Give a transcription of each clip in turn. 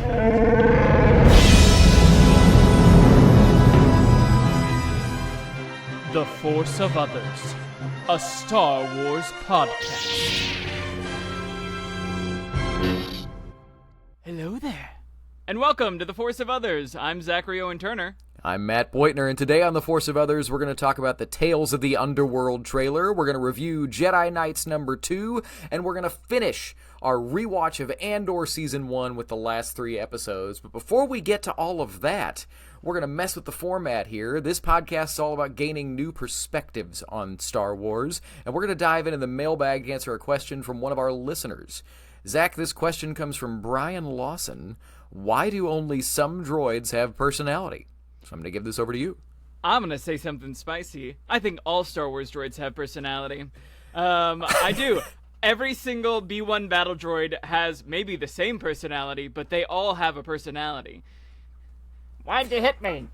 The Force of Others, a Star Wars podcast. Hello there, and welcome to The Force of Others. I'm Zachary Owen Turner. I'm Matt Boitner, and today on The Force of Others, we're going to talk about the Tales of the Underworld trailer. We're going to review Jedi Knights number 2, and we're going to finish our rewatch of Andor Season 1 with the last 3 episodes. But before we get to all of that, we're going to mess with the format here. This podcast is all about gaining new perspectives on Star Wars, and we're going to dive into the mailbag to answer a question from one of our listeners. Zach, this question comes from Brian Lawson. Why do only some droids have personality? So I'm going to give this over to you. I'm going to say something spicy. I think all Star Wars droids have personality. I do. Every single B-1 battle droid has maybe the same personality, but they all have a personality. Why'd you hit me?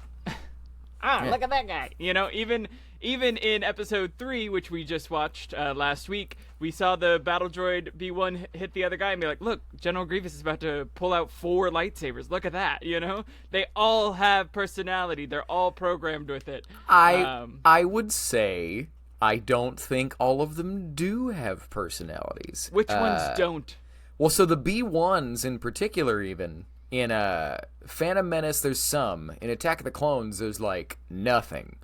Look at that guy. You know, even in episode 3, which we just watched last week, we saw the battle droid B1 hit the other guy and be like, look, General Grievous is about to pull out 4 lightsabers. Look at that, you know? They all have personality. They're all programmed with it. I would say I don't think all of them do have personalities. Which ones don't? Well, so the B1s in particular even, in Phantom Menace there's some. In Attack of the Clones there's like nothing.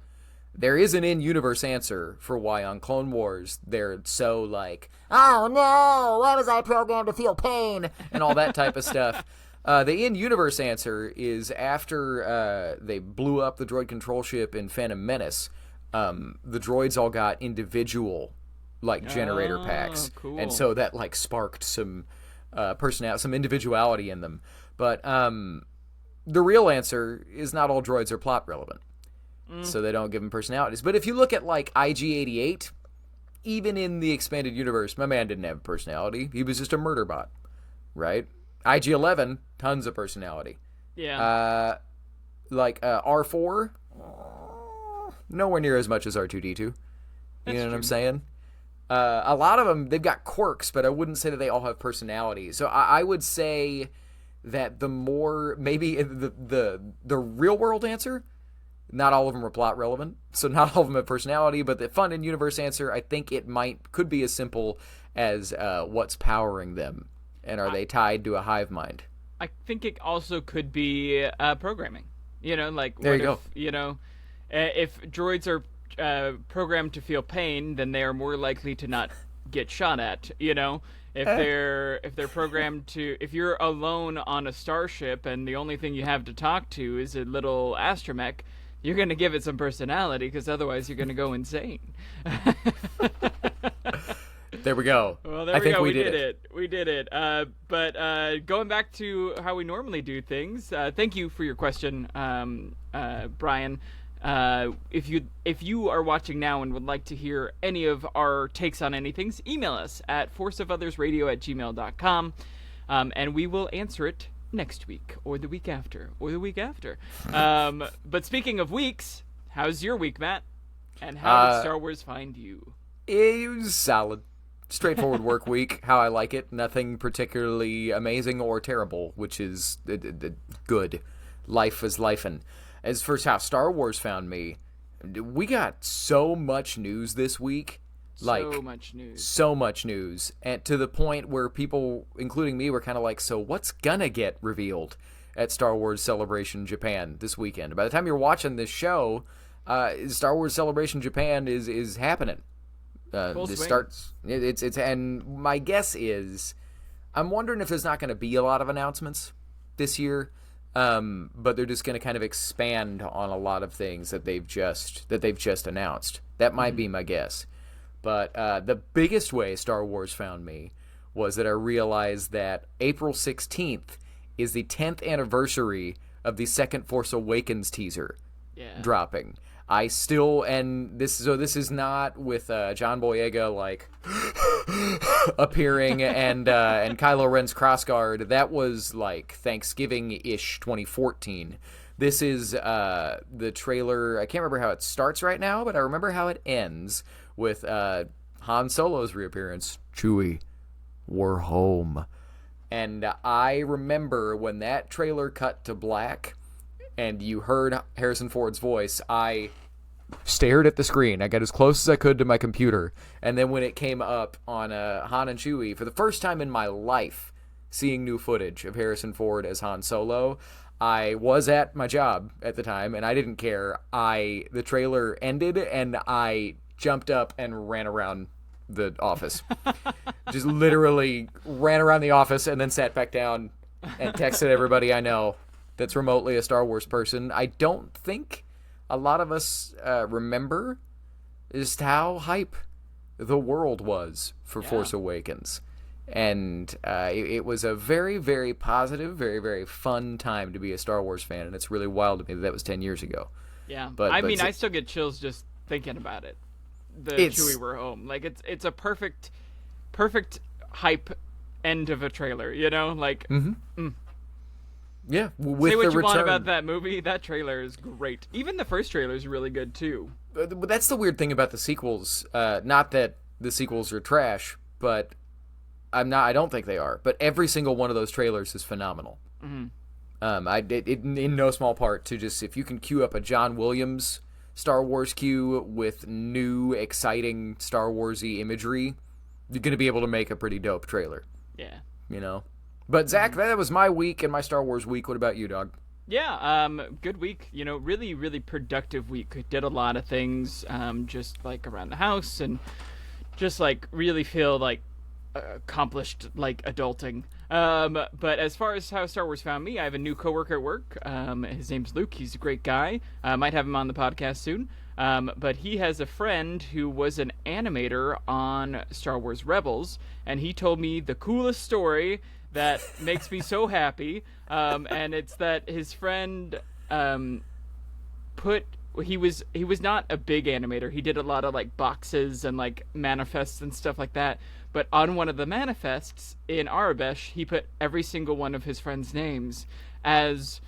There is an in-universe answer for why on Clone Wars they're so like, oh no, why was I programmed to feel pain? And all that type of stuff. The in-universe answer is after they blew up the droid control ship in Phantom Menace, the droids all got individual like generator packs. Cool. And so that like sparked some personality, some individuality in them. But the real answer is not all droids are plot relevant. So they don't give them personalities. But if you look at, like, IG-88, even in the expanded universe, my man didn't have a personality. He was just a murder bot, right? IG-11, tons of personality. Yeah. R4, nowhere near as much as R2-D2. You know what I'm saying? A lot of them, they've got quirks, but I wouldn't say that they all have personality. So I would say that the more, maybe the real-world answer, not all of them are plot relevant, so not all of them have personality, but the fun in-universe answer, I think it could be as simple as what's powering them, and are they tied to a hive mind? I think it also could be programming. You know, like, there you go. You know, if droids are programmed to feel pain, then they are more likely to not get shot at, you know? If they're programmed to, if you're alone on a starship and the only thing you have to talk to is a little astromech, you're going to give it some personality, because otherwise you're going to go insane. There we go. Well, there we go. We did it. We did it. But going back to how we normally do things, thank you for your question, Brian. If you are watching now and would like to hear any of our takes on anything, email us at forceofothersradio@gmail.com, and we will answer it next week, or the week after, or the week after. But speaking of weeks, how's your week, Matt? And how did Star Wars find you? It was solid. Straightforward work week, how I like it. Nothing particularly amazing or terrible, which is good. Life is lifin'. As for how Star Wars found me, we got so much news this week. So much news. And to the point where people, including me, were kind of like, so what's gonna get revealed at Star Wars Celebration Japan this weekend? By the time you're watching this show, Star Wars Celebration Japan is happening. This starts. It's and my guess is, I'm wondering if there's not going to be a lot of announcements this year, but they're just going to kind of expand on a lot of things that they've just announced. That might be my guess. But the biggest way Star Wars found me was that I realized that April 16th is the 10th anniversary of the second Force Awakens teaser dropping. I still, and this is not with John Boyega like appearing and Kylo Ren's crossguard. That was like Thanksgiving-ish 2014. This is the trailer. I can't remember how it starts right now, but I remember how it ends with Han Solo's reappearance. Chewie, we're home. And I remember when that trailer cut to black and you heard Harrison Ford's voice, I stared at the screen. I got as close as I could to my computer. And then when it came up on Han and Chewie, for the first time in my life, seeing new footage of Harrison Ford as Han Solo, I was at my job at the time, and I didn't care. The trailer ended, and I jumped up and ran around the office. Just literally ran around the office and then sat back down and texted everybody I know that's remotely a Star Wars person. I don't think a lot of us remember just how hype the world was for Force Awakens. And it was a very, very positive, very, very fun time to be a Star Wars fan, and it's really wild to me that was 10 years ago. Yeah, but I still get chills just thinking about it. Chewie we're home. Like, it's a perfect hype end of a trailer, you know? Like, yeah, with say what you want about that movie. That trailer is great. Even the first trailer is really good, too. But that's the weird thing about the sequels. Not that the sequels are trash, but I don't think they are. But every single one of those trailers is phenomenal. Mm-hmm. In no small part to just, if you can queue up a John Williams Star Wars queue with new, exciting Star Wars-y imagery, you're going to be able to make a pretty dope trailer. Yeah. You know? But, Zach, that was my week and my Star Wars week. What about you, dog? Yeah, good week. You know, really, really productive week. Did a lot of things, just, like, around the house, and just, like, really feel, like, accomplished, like, adulting. But as far as how Star Wars found me, I have a new coworker at work. His name's Luke. He's a great guy. Might have him on the podcast soon. But he has a friend who was an animator on Star Wars Rebels, and he told me the coolest story that makes me so happy. And it's that his friend he was not a big animator. He did a lot of, like, boxes and, like, manifests and stuff like that. But on one of the manifests in Arabesh, he put every single one of his friends' names as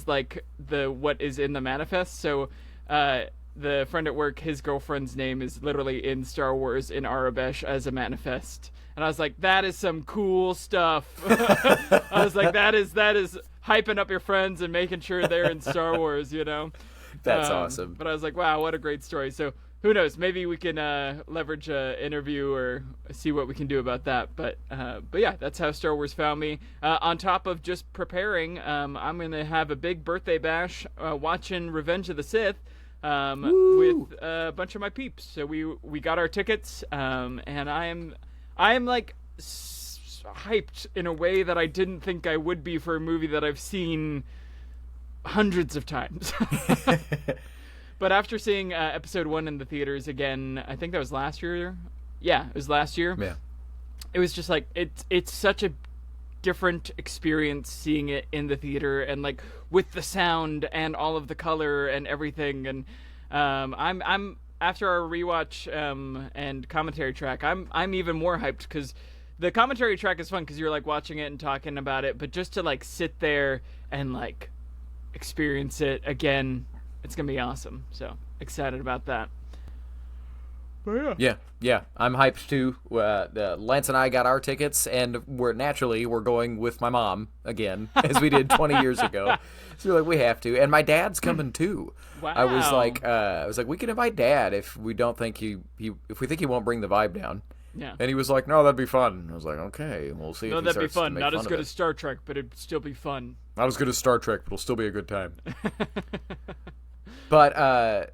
like what is in the manifest. So the friend at work, his girlfriend's name is literally in Star Wars in Arabesh as a manifest. And I was like, that is some cool stuff. I was like, that is hyping up your friends and making sure they're in Star Wars, you know? That's awesome. But I was like, wow, what a great story. So who knows? Maybe we can leverage an interview or see what we can do about that. But yeah, that's how Star Wars found me. On top of just preparing, I'm going to have a big birthday bash watching Revenge of the Sith with a bunch of my peeps. So we got our tickets, and I am like hyped in a way that I didn't think I would be for a movie that I've seen hundreds of times. But after seeing episode 1 in the theaters again, I think that was last year. Yeah, it was last year. Yeah. It was just like it's such a different experience seeing it in the theater, and like with the sound and all of the color and everything. And I'm after our rewatch and commentary track, I'm even more hyped, because the commentary track is fun because you're like watching it and talking about it, but just to like sit there and like experience it again, it's gonna be awesome. So excited about that. But Yeah. I'm hyped too. Lance and I got our tickets, and we're going with my mom again, as we did 20 years ago. So we're like, we have to, and my dad's coming too. Wow. I was like, we can invite Dad if we don't think if we think he won't bring the vibe down. Yeah. And he was like, no, that'd be fun. I was like, okay, we'll see. No, if he that'd be starts to fun. make Not fun as of good it. as Star Trek, but it'd still be fun. Not as good as Star Trek, but it'll still be a good time. But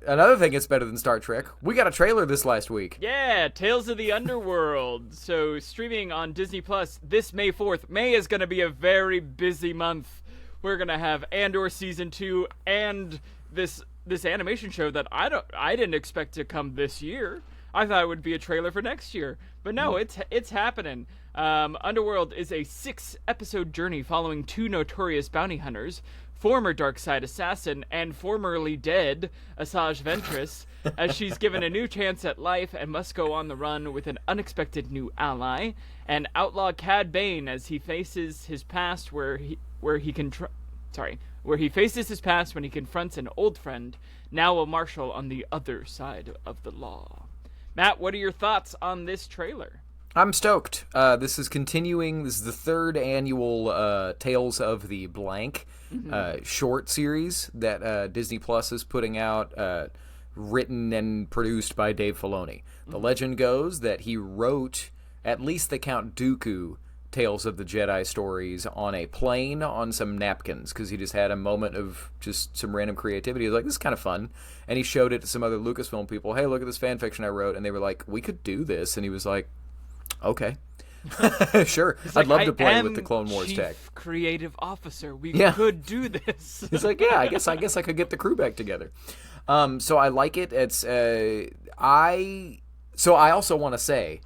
another thing that's better than Star Trek, we got a trailer this last week. Yeah, Tales of the Underworld. So streaming on Disney Plus this May 4th. May is going to be a very busy month. We're going to have Andor Season 2 and this animation show that I didn't expect to come this year. I thought it would be a trailer for next year. But no, it's happening. Underworld is a 6-episode journey following 2 notorious bounty hunters, former Darkseid assassin and formerly dead Asajj Ventress, as she's given a new chance at life and must go on the run with an unexpected new ally, and outlaw Cad Bane as he faces his past where he faces his past when he confronts an old friend, now a marshal on the other side of the law. Matt, what are your thoughts on this trailer? I'm stoked. This is continuing. This is the third annual Tales of the Blank short series that Disney Plus is putting out, written and produced by Dave Filoni. The legend goes that he wrote at least the Count Dooku Tales of the Jedi stories on a plane on some napkins because he just had a moment of just some random creativity. He was like, this is kind of fun. And he showed it to some other Lucasfilm people. Hey, look at this fan fiction I wrote. And they were like, we could do this. And he was like, okay. Sure. I'd love to play with the Clone Wars Chief tech. Creative officer. We could do this. He's like, yeah, I guess I could get the crew back together. So I like it. It's I also want to say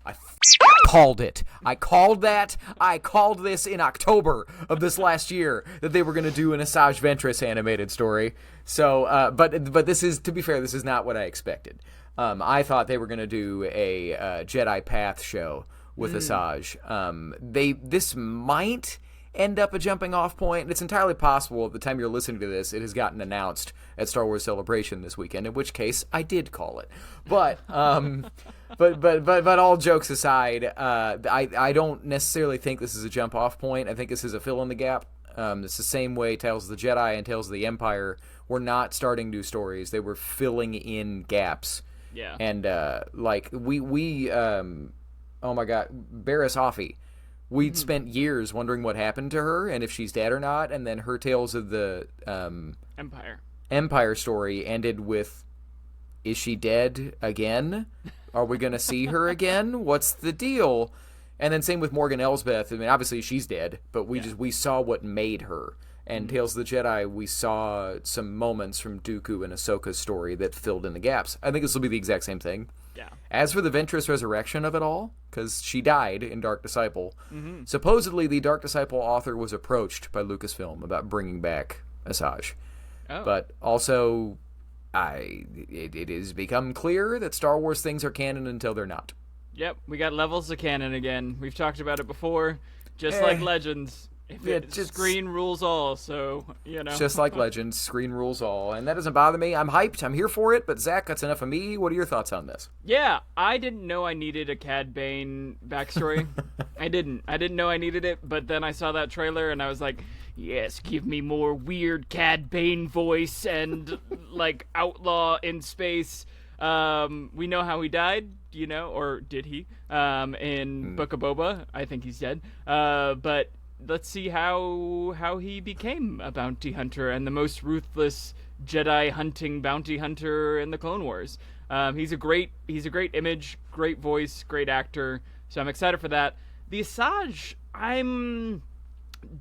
I called it. I called that. I called this in October of this last year that they were going to do an Asajj Ventress animated story. So, but this is, to be fair, this is not what I expected. I thought they were going to do a Jedi Path show with Asajj. This might end up a jumping off point. It's entirely possible at the time you're listening to this, it has gotten announced at Star Wars Celebration this weekend, in which case I did call it. But but all jokes aside, I don't necessarily think this is a jump off point. I think this is a fill in the gap. It's the same way Tales of the Jedi and Tales of the Empire were not starting new stories. They were filling in gaps. Yeah. And like we oh my god, Barriss Offee. We'd spent years wondering what happened to her and if she's dead or not, and then her Tales of the Empire story ended with, is she dead again? Are we going to see her again? What's the deal? And then same with Morgan Elsbeth. I mean, obviously she's dead, but we saw what made her. And Tales of the Jedi, we saw some moments from Dooku and Ahsoka's story that filled in the gaps. I think this will be the exact same thing. Yeah. As for the Ventress resurrection of it all, because she died in Dark Disciple, supposedly the Dark Disciple author was approached by Lucasfilm about bringing back Asajj. Oh. But also, it has become clear that Star Wars things are canon until they're not. Yep, we got levels of canon again. We've talked about it before, just like Legends. Screen rules all, so, you know. Just like Legends, screen rules all. And that doesn't bother me. I'm hyped. I'm here for it. But, Zach, that's enough of me. What are your thoughts on this? Yeah, I didn't know I needed a Cad Bane backstory. I didn't know I needed it, but then I saw that trailer, and I was like, yes, give me more weird Cad Bane voice and, like, outlaw in space. We know how he died, you know, or did he, in Book of Boba. I think he's dead. But let's see how he became a bounty hunter and the most ruthless Jedi hunting bounty hunter in the Clone Wars. He's a great image, great voice, great actor. So I'm excited for that. The Asajj,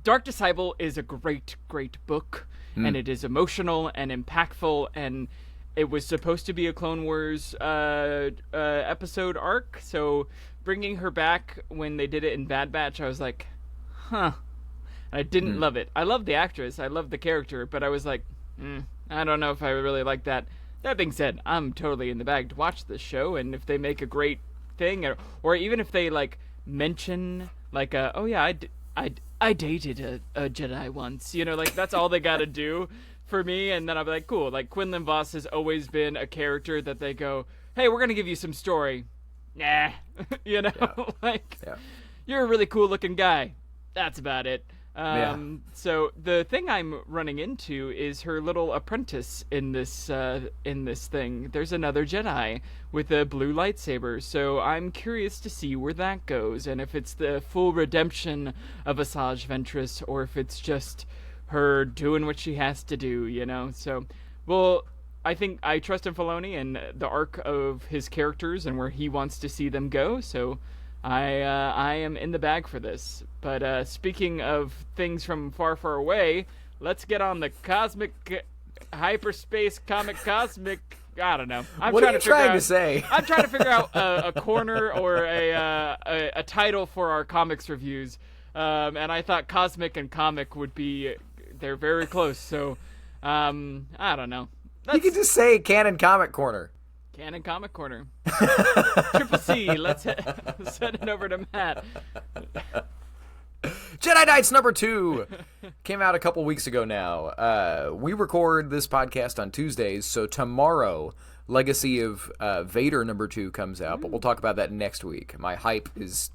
Dark Disciple is a great book, and it is emotional and impactful, and it was supposed to be a Clone Wars episode arc. So bringing her back when they did it in Bad Batch, I was like, huh. I didn't love it. I love the actress. I love the character. But I was like, I don't know if I really like that. That being said, I'm totally in the bag to watch this show. And if they make a great thing, or even if they, like, mention, like, oh, yeah, I dated a Jedi once. You know, like, that's all they got to do for me. And then I'll be like, cool. Like, Quinlan Vos has always been a character that they go, hey, we're going to give you some story. Nah. You know? You're a really cool-looking guy. That's about it. So the thing I'm running into is her little apprentice in this thing. There's another Jedi with a blue lightsaber. So I'm curious to see where that goes, and if it's the full redemption of Asajj Ventress, or if it's just her doing what she has to do, you know? So, well, I think I trust in Filoni and the arc of his characters and where he wants to see them go. So I am in the bag for this. But speaking of things from far, far away, let's get on the cosmic, hyperspace, comic, cosmic. I don't know. What are you trying to say? I'm trying to figure out a corner or a title for our comics reviews. And I thought cosmic and comic would be, they're very close. So I don't know. You could just say Canon Comic Corner. Canon Comic Corner. Triple C. Let's send it over to Matt. Jedi Knights #2 came out a couple weeks ago now. We record this podcast on Tuesdays, so tomorrow Legacy of Vader #2 comes out, but we'll talk about that next week. My hype is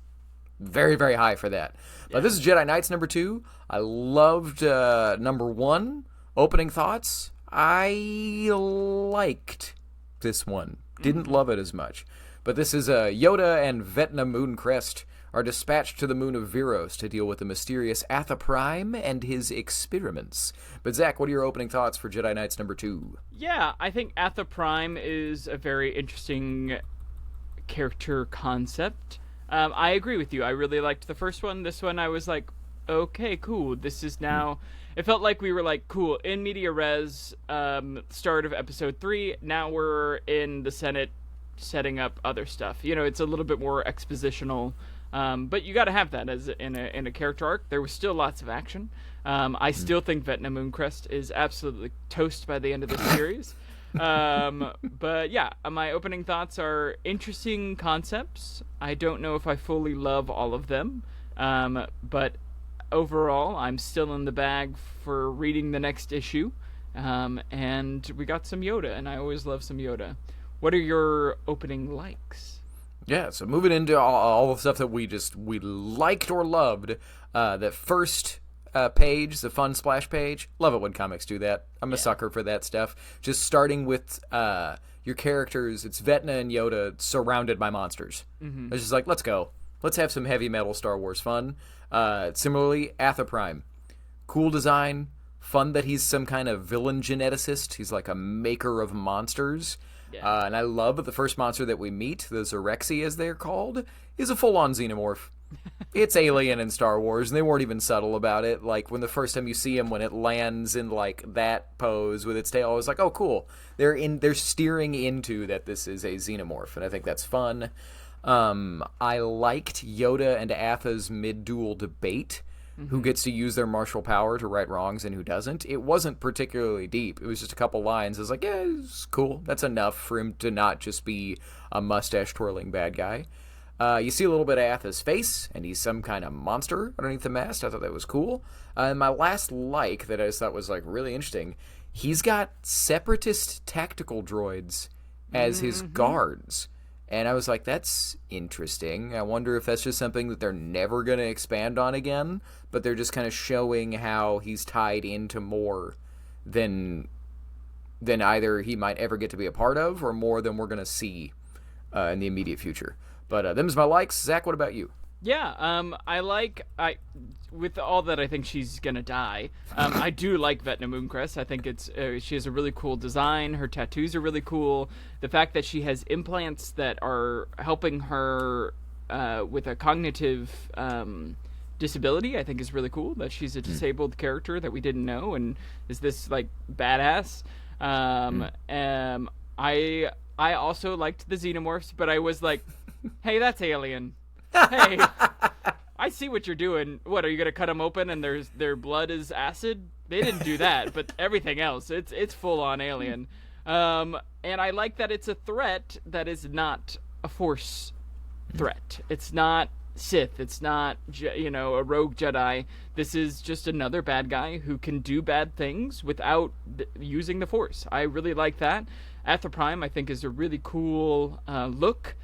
very, very high for that. But this is Jedi Knights #2. I loved #1. Opening thoughts? I liked this one. Didn't love it as much. But this is Yoda and Vecna Mooncrest are dispatched to the moon of Viros to deal with the mysterious Atha Prime and his experiments. But Zach, what are your opening thoughts for Jedi Knights #2? Yeah, I think Atha Prime is a very interesting character concept. I agree with you. I really liked the first one. This one I was like, okay, cool. This is now... It felt like we were like, cool, in media res, start of episode 3. Now we're in the Senate setting up other stuff. You know, it's a little bit more expositional. But you got to have that as in a character arc. There was still lots of action. I still think Vecna Mooncrest is absolutely toast by the end of this series. But yeah, my opening thoughts are interesting concepts. I don't know if I fully love all of them. But overall, I'm still in the bag for reading the next issue. And we got some Yoda, and I always love some Yoda. What are your opening likes? Yeah, so moving into all the stuff that we liked or loved, that first page, the fun splash page, love it when comics do that. I'm a sucker for that stuff. Just starting with your characters, it's Vecna and Yoda surrounded by monsters. Mm-hmm. It's just like, let's go. Let's have some heavy metal Star Wars fun. Similarly, Atha Prime. Cool design, fun that he's some kind of villain geneticist. He's like a maker of monsters. Yeah. And I love the first monster that we meet, the Zerexi as they're called, is a full-on xenomorph. It's alien in Star Wars, and they weren't even subtle about it. Like, when the first time you see him, when it lands in, like, that pose with its tail, I was like, oh, cool. They're steering into that this is a xenomorph, and I think that's fun. I liked Yoda and Atha's mid-duel debate. Mm-hmm. Who gets to use their martial power to right wrongs and who doesn't. It wasn't particularly deep. It was just a couple lines. I was like, yeah, it's cool. That's enough for him to not just be a mustache-twirling bad guy. You see a little bit of Atha's face, and he's some kind of monster underneath the mask. I thought that was cool. And my last like that I just thought was like really interesting, he's got separatist tactical droids as his guards. And I was like, that's interesting. I wonder if that's just something that they're never going to expand on again, but they're just kind of showing how he's tied into more than either he might ever get to be a part of or more than we're going to see in the immediate future. But them's my likes. Zach, what about you? Yeah, with all that I think she's gonna die, I do like Vecna Mooncrest. I think she has a really cool design. Her tattoos are really cool. The fact that she has implants that are helping her with a cognitive disability, I think is really cool. That she's a disabled character that we didn't know and is this like badass. I also liked the xenomorphs, but I was like, hey, that's alien. Hey, I see what you're doing. What, are you going to cut them open and their blood is acid? They didn't do that, but everything else, it's full-on alien. And I like that it's a threat that is not a Force threat. It's not Sith. It's not, a rogue Jedi. This is just another bad guy who can do bad things without using the Force. I really like that. Atha Prime, I think, is a really cool look.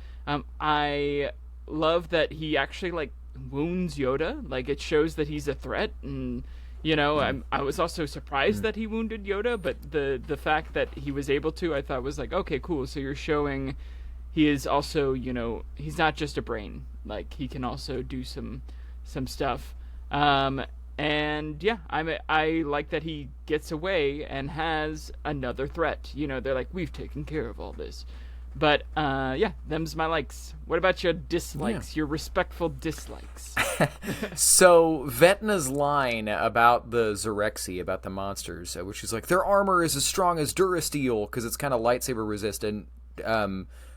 I love that he actually like wounds Yoda. Like, it shows that he's a threat, and I was also surprised that he wounded Yoda, but the fact that he was able to, I thought was like, okay, cool. So you're showing he is also, he's not just a brain. Like, he can also do some stuff. And yeah, I like that he gets away and has another threat. They're like, we've taken care of all this. But, yeah, them's my likes. What about your dislikes, your respectful dislikes? So, Vecna's line about the Zerexi, about the monsters, which is like, their armor is as strong as Durasteel, because it's kind of lightsaber resistant.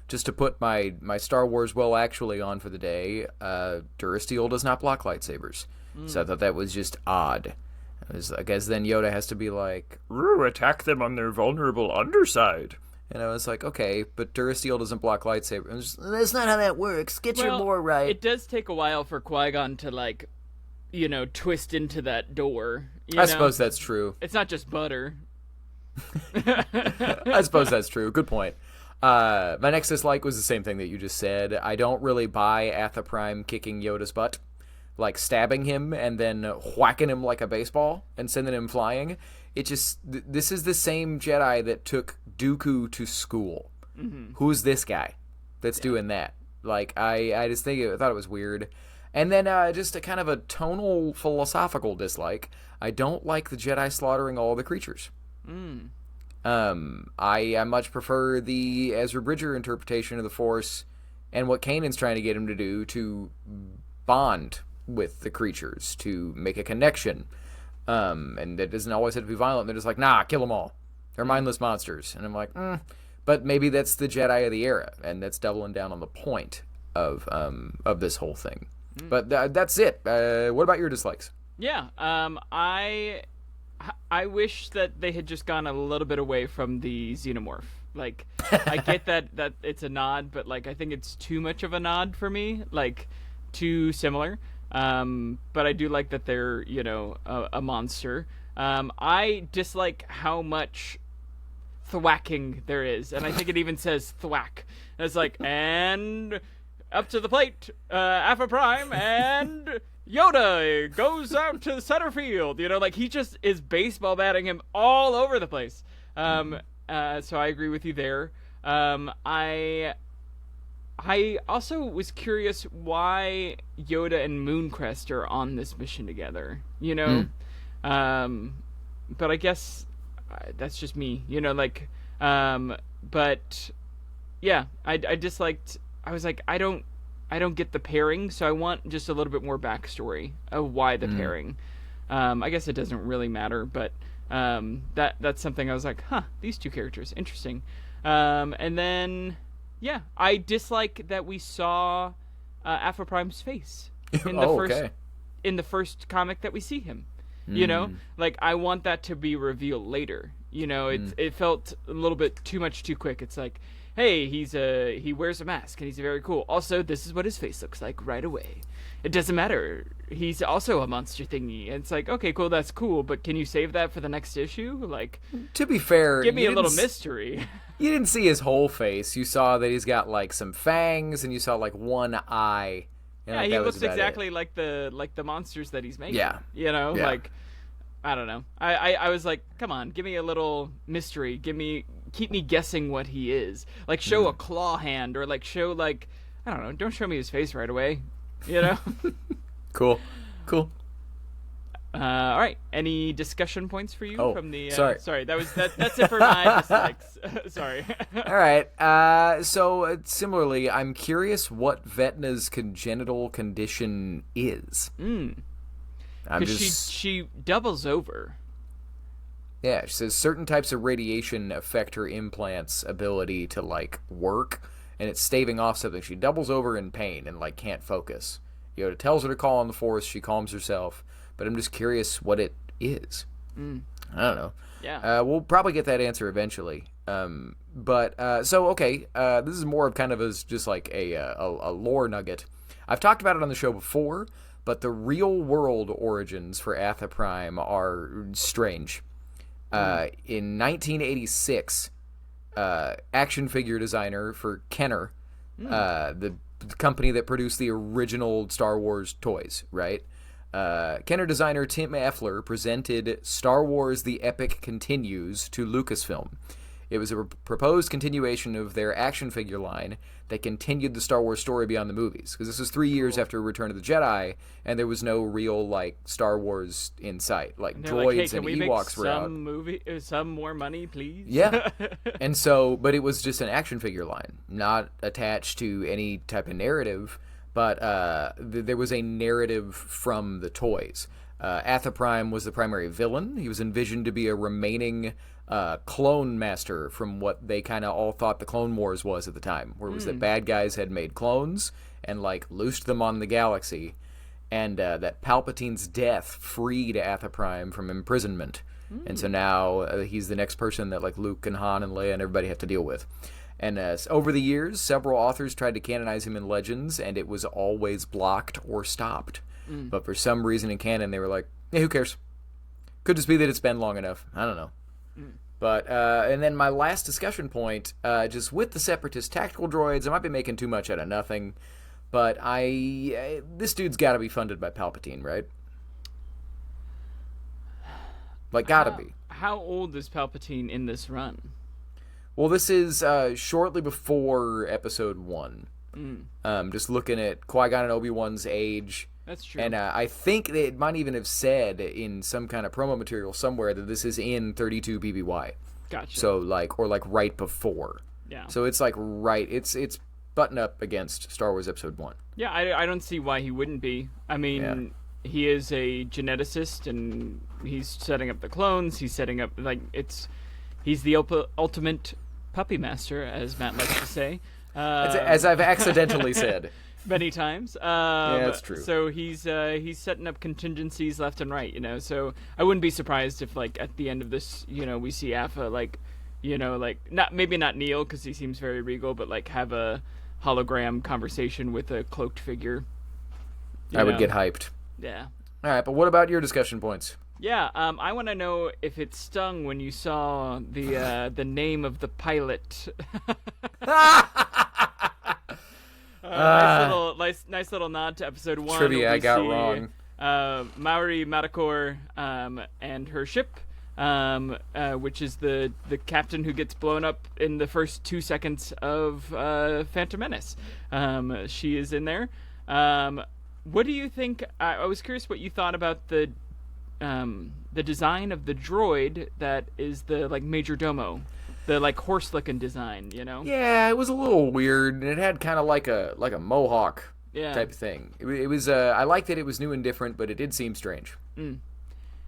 Just to put my Star Wars well actually on for the day, Durasteel does not block lightsabers. So I thought that was just odd. I guess then Yoda has to be like, attack them on their vulnerable underside. And I was like, okay, but Durasteel doesn't block lightsabers. That's not how that works. Get your lore right. It does take a while for Qui-Gon to, like, twist into that door. I suppose that's true. It's not just butter. I suppose that's true. Good point. My next dislike was the same thing that you just said. I don't really buy Atha Prime kicking Yoda's butt. Like stabbing him and then whacking him like a baseball and sending him flying. It just, this is the same Jedi that took Dooku to school. Mm-hmm. Who's this guy that's doing that? Like, I just I thought it was weird. And then just a kind of a tonal, philosophical dislike. I don't like the Jedi slaughtering all the creatures. I much prefer the Ezra Bridger interpretation of the Force and what Kanan's trying to get him to do to bond with the creatures, to make a connection. And it doesn't always have to be violent. They're just like, nah, kill them all. They're mindless monsters. And I'm like, But maybe that's the Jedi of the era, and that's doubling down on the point of this whole thing. But that's it. What about your dislikes? Yeah, I wish that they had just gone a little bit away from the xenomorph. Like, I get that it's a nod, but like I think it's too much of a nod for me. Like, too similar. But I do like that they're, a monster. I dislike how much thwacking there is, and I think it even says thwack. And it's like, and up to the plate, Alpha Prime, and Yoda goes out to center field. Like he just is baseball batting him all over the place. So I agree with you there. I also was curious why Yoda and Mooncrest are on this mission together, but I guess that's just me, but yeah, I disliked, I was like, I don't get the pairing, so I want just a little bit more backstory of why the pairing. I guess it doesn't really matter, but that's something I was like, these two characters, interesting. And then, yeah, I dislike that we saw Alpha Prime's face in the first comic that we see him. Like I want that to be revealed later. It felt a little bit too quick. It's like, hey, he wears a mask and he's very cool. Also, this is what his face looks like right away. It doesn't matter. He's also a monster thingy. And it's like, okay, cool, that's cool, but can you save that for the next issue? Like, to be fair, give me a little mystery. You didn't see his whole face. You saw that he's got like some fangs, and you saw like one eye. Yeah, he looks exactly like the monsters that he's making. Yeah. Like, I don't know. I was like, come on, give me a little mystery. Keep me guessing what he is. Like, show a claw hand, or like show like, I don't know. Don't show me his face right away. Cool. All right. Any discussion points for you from the? Sorry. That's it for my dislikes. Sorry. All right. So similarly, I'm curious what Vecna's congenital condition is. Because she doubles over. Yeah, she says certain types of radiation affect her implant's ability to like work, and it's staving off something. She doubles over in pain and like can't focus. Yoda tells her to call on the Force. She calms herself, but I'm just curious what it is. I don't know. Yeah. We'll probably get that answer eventually. This is more of kind of as just like a lore nugget. I've talked about it on the show before, but the real world origins for Atha Prime are strange. In 1986, action figure designer for Kenner, the company that produced the original Star Wars toys, right? Kenner designer Tim Effler presented Star Wars The Epic Continues to Lucasfilm. It was a proposed continuation of their action figure line that continued the Star Wars story beyond the movies. Because this was 3 years after Return of the Jedi, and there was no real, like, Star Wars in sight. Like, droids and Ewoks were out. Some more money, please? Yeah. And so, but it was just an action figure line, not attached to any type of narrative, but there was a narrative from the toys. Atha Prime was the primary villain. He was envisioned to be a remaining clone master from what they kind of all thought the Clone Wars was at the time, where it was that bad guys had made clones and like loosed them on the galaxy, and that Palpatine's death freed Atha Prime from imprisonment, and so now he's the next person that like Luke and Han and Leia and everybody have to deal with. And over the years, several authors tried to canonize him in Legends, and it was always blocked or stopped. But for some reason in canon, they were like, who cares? Could just be that it's been long enough. I don't know. But and then my last discussion point, just with the Separatist tactical droids, I might be making too much out of nothing, but this dude's got to be funded by Palpatine, right? Like, gotta be. How old is Palpatine in this run? Well, this is shortly before Episode 1. Just looking at Qui-Gon and Obi-Wan's age. That's true. And I think it might even have said in some kind of promo material somewhere that this is in 32 BBY. Gotcha. So, right before. Yeah. So it's it's button up against Star Wars Episode 1. Yeah, I don't see why he wouldn't be. I mean, he is a geneticist, and he's setting up the clones. He's setting up, he's the ultimate puppy master, as Matt likes to say. As I've accidentally said. Many times. Yeah, that's true. So he's setting up contingencies left and right, So I wouldn't be surprised if, at the end of this, we see Afa, maybe not kneel because he seems very regal, but have a hologram conversation with a cloaked figure. I would get hyped. Yeah. All right, but what about your discussion points? Yeah, I want to know if it stung when you saw the name of the pilot. Nice little nod to Episode 1. Trivia I got wrong. Maori Matakor and her ship, which is the captain who gets blown up in the first 2 seconds of Phantom Menace. She is in there. What do you think? I was curious what you thought about the design of the droid that is the Major Domo. The horse-looking design, Yeah, it was a little weird, and it had kind of like a mohawk type of thing. It was. I liked that it was new and different, but it did seem strange. And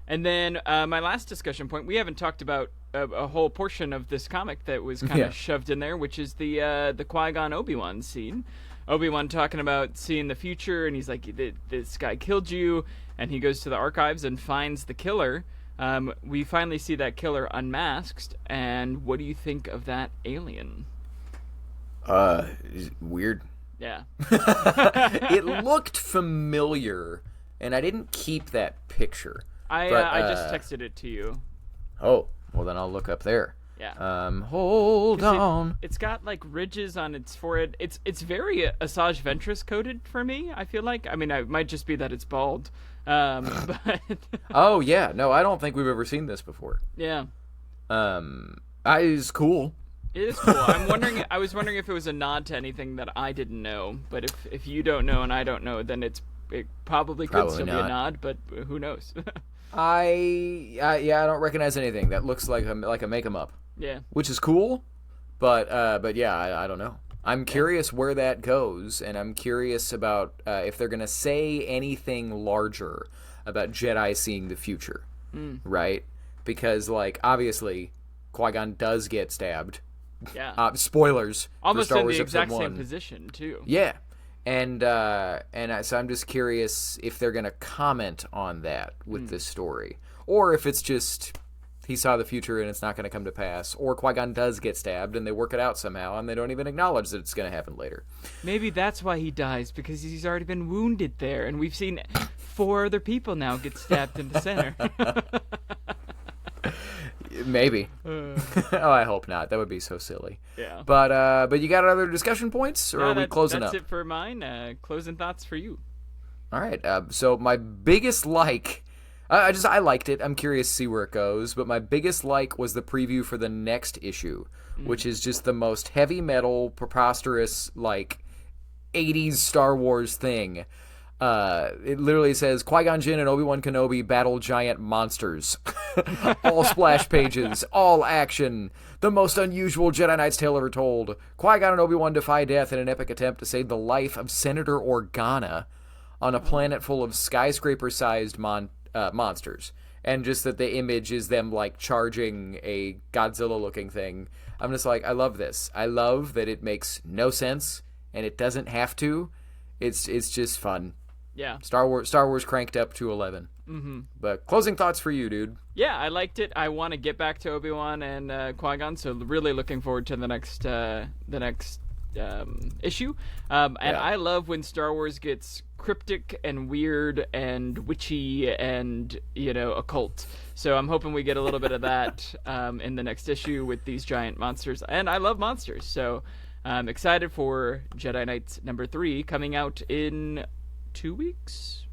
then my last discussion point, we haven't talked about a whole portion of this comic that was kind of shoved in there, which is the Qui-Gon Obi-Wan scene. Obi-Wan talking about seeing the future, and he's like, "This guy killed you," and he goes to the archives and finds the killer. We finally see that killer unmasked, and what do you think of that alien? Weird. Yeah. It looked familiar, and I didn't keep that picture. I just texted it to you. Oh, well then I'll look up there. Yeah. Hold on. It's got ridges on its forehead. It's very Asajj Ventress coded for me, I feel like. I mean, it might just be that it's bald. But oh yeah, no, I don't think we've ever seen this before. Yeah. It's cool. It is cool. I was wondering if it was a nod to anything that I didn't know, but if you don't know and I don't know, then it probably could still be a nod, but who knows? I don't recognize anything that looks like a make 'em up. Yeah. Which is cool, but yeah, I don't know. I'm curious where that goes, and I'm curious about if they're going to say anything larger about Jedi seeing the future, right? Because, obviously, Qui-Gon does get stabbed. Yeah. Spoilers almost for Star in Wars the exact Episode 1. same position, too. Yeah. So I'm just curious if they're going to comment on that with this story. Or if it's just he saw the future and it's not going to come to pass. Or Qui-Gon does get stabbed and they work it out somehow and they don't even acknowledge that it's going to happen later. Maybe that's why he dies, because he's already been wounded there. And we've seen 4 other people now get stabbed in the center. Maybe. Oh, I hope not. That would be so silly. Yeah. But you got other discussion points, or are we closing up? That's it for mine. Closing thoughts for you. All right. So my biggest I liked it. I'm curious to see where it goes. But my biggest was the preview for the next issue, which is just the most heavy metal, preposterous, 80s Star Wars thing. It literally says Qui-Gon Jinn and Obi-Wan Kenobi battle giant monsters. All splash pages, all action. The most unusual Jedi Knights tale ever told. Qui-Gon and Obi-Wan defy death in an epic attempt to save the life of Senator Organa on a planet full of skyscraper-sized monsters. And just that the image is them charging a Godzilla-looking thing. I'm just I love this. I love that it makes no sense and it doesn't have to. It's just fun. Yeah. Star Wars cranked up to 11. Mm-hmm. But closing thoughts for you, dude. Yeah, I liked it. I want to get back to Obi-Wan and Qui-Gon, so really looking forward to the next issue. And I love when Star Wars gets cryptic and weird and witchy and, occult. So I'm hoping we get a little bit of that in the next issue with these giant monsters. And I love monsters, so I'm excited for Jedi Knights number 3 coming out in 2 weeks?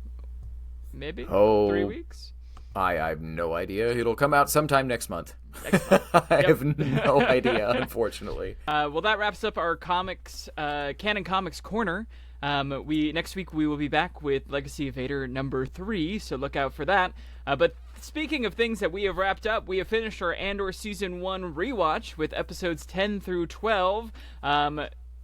Maybe? 3 weeks? I have no idea. It'll come out sometime next month. I Yep. have no idea, unfortunately. Well, that wraps up our Canon Comics Corner. Next week we will be back with Legacy of Vader number 3, so look out for that. But speaking of things that we have wrapped up, we have finished our Andor Season 1 rewatch with episodes 10 through 12,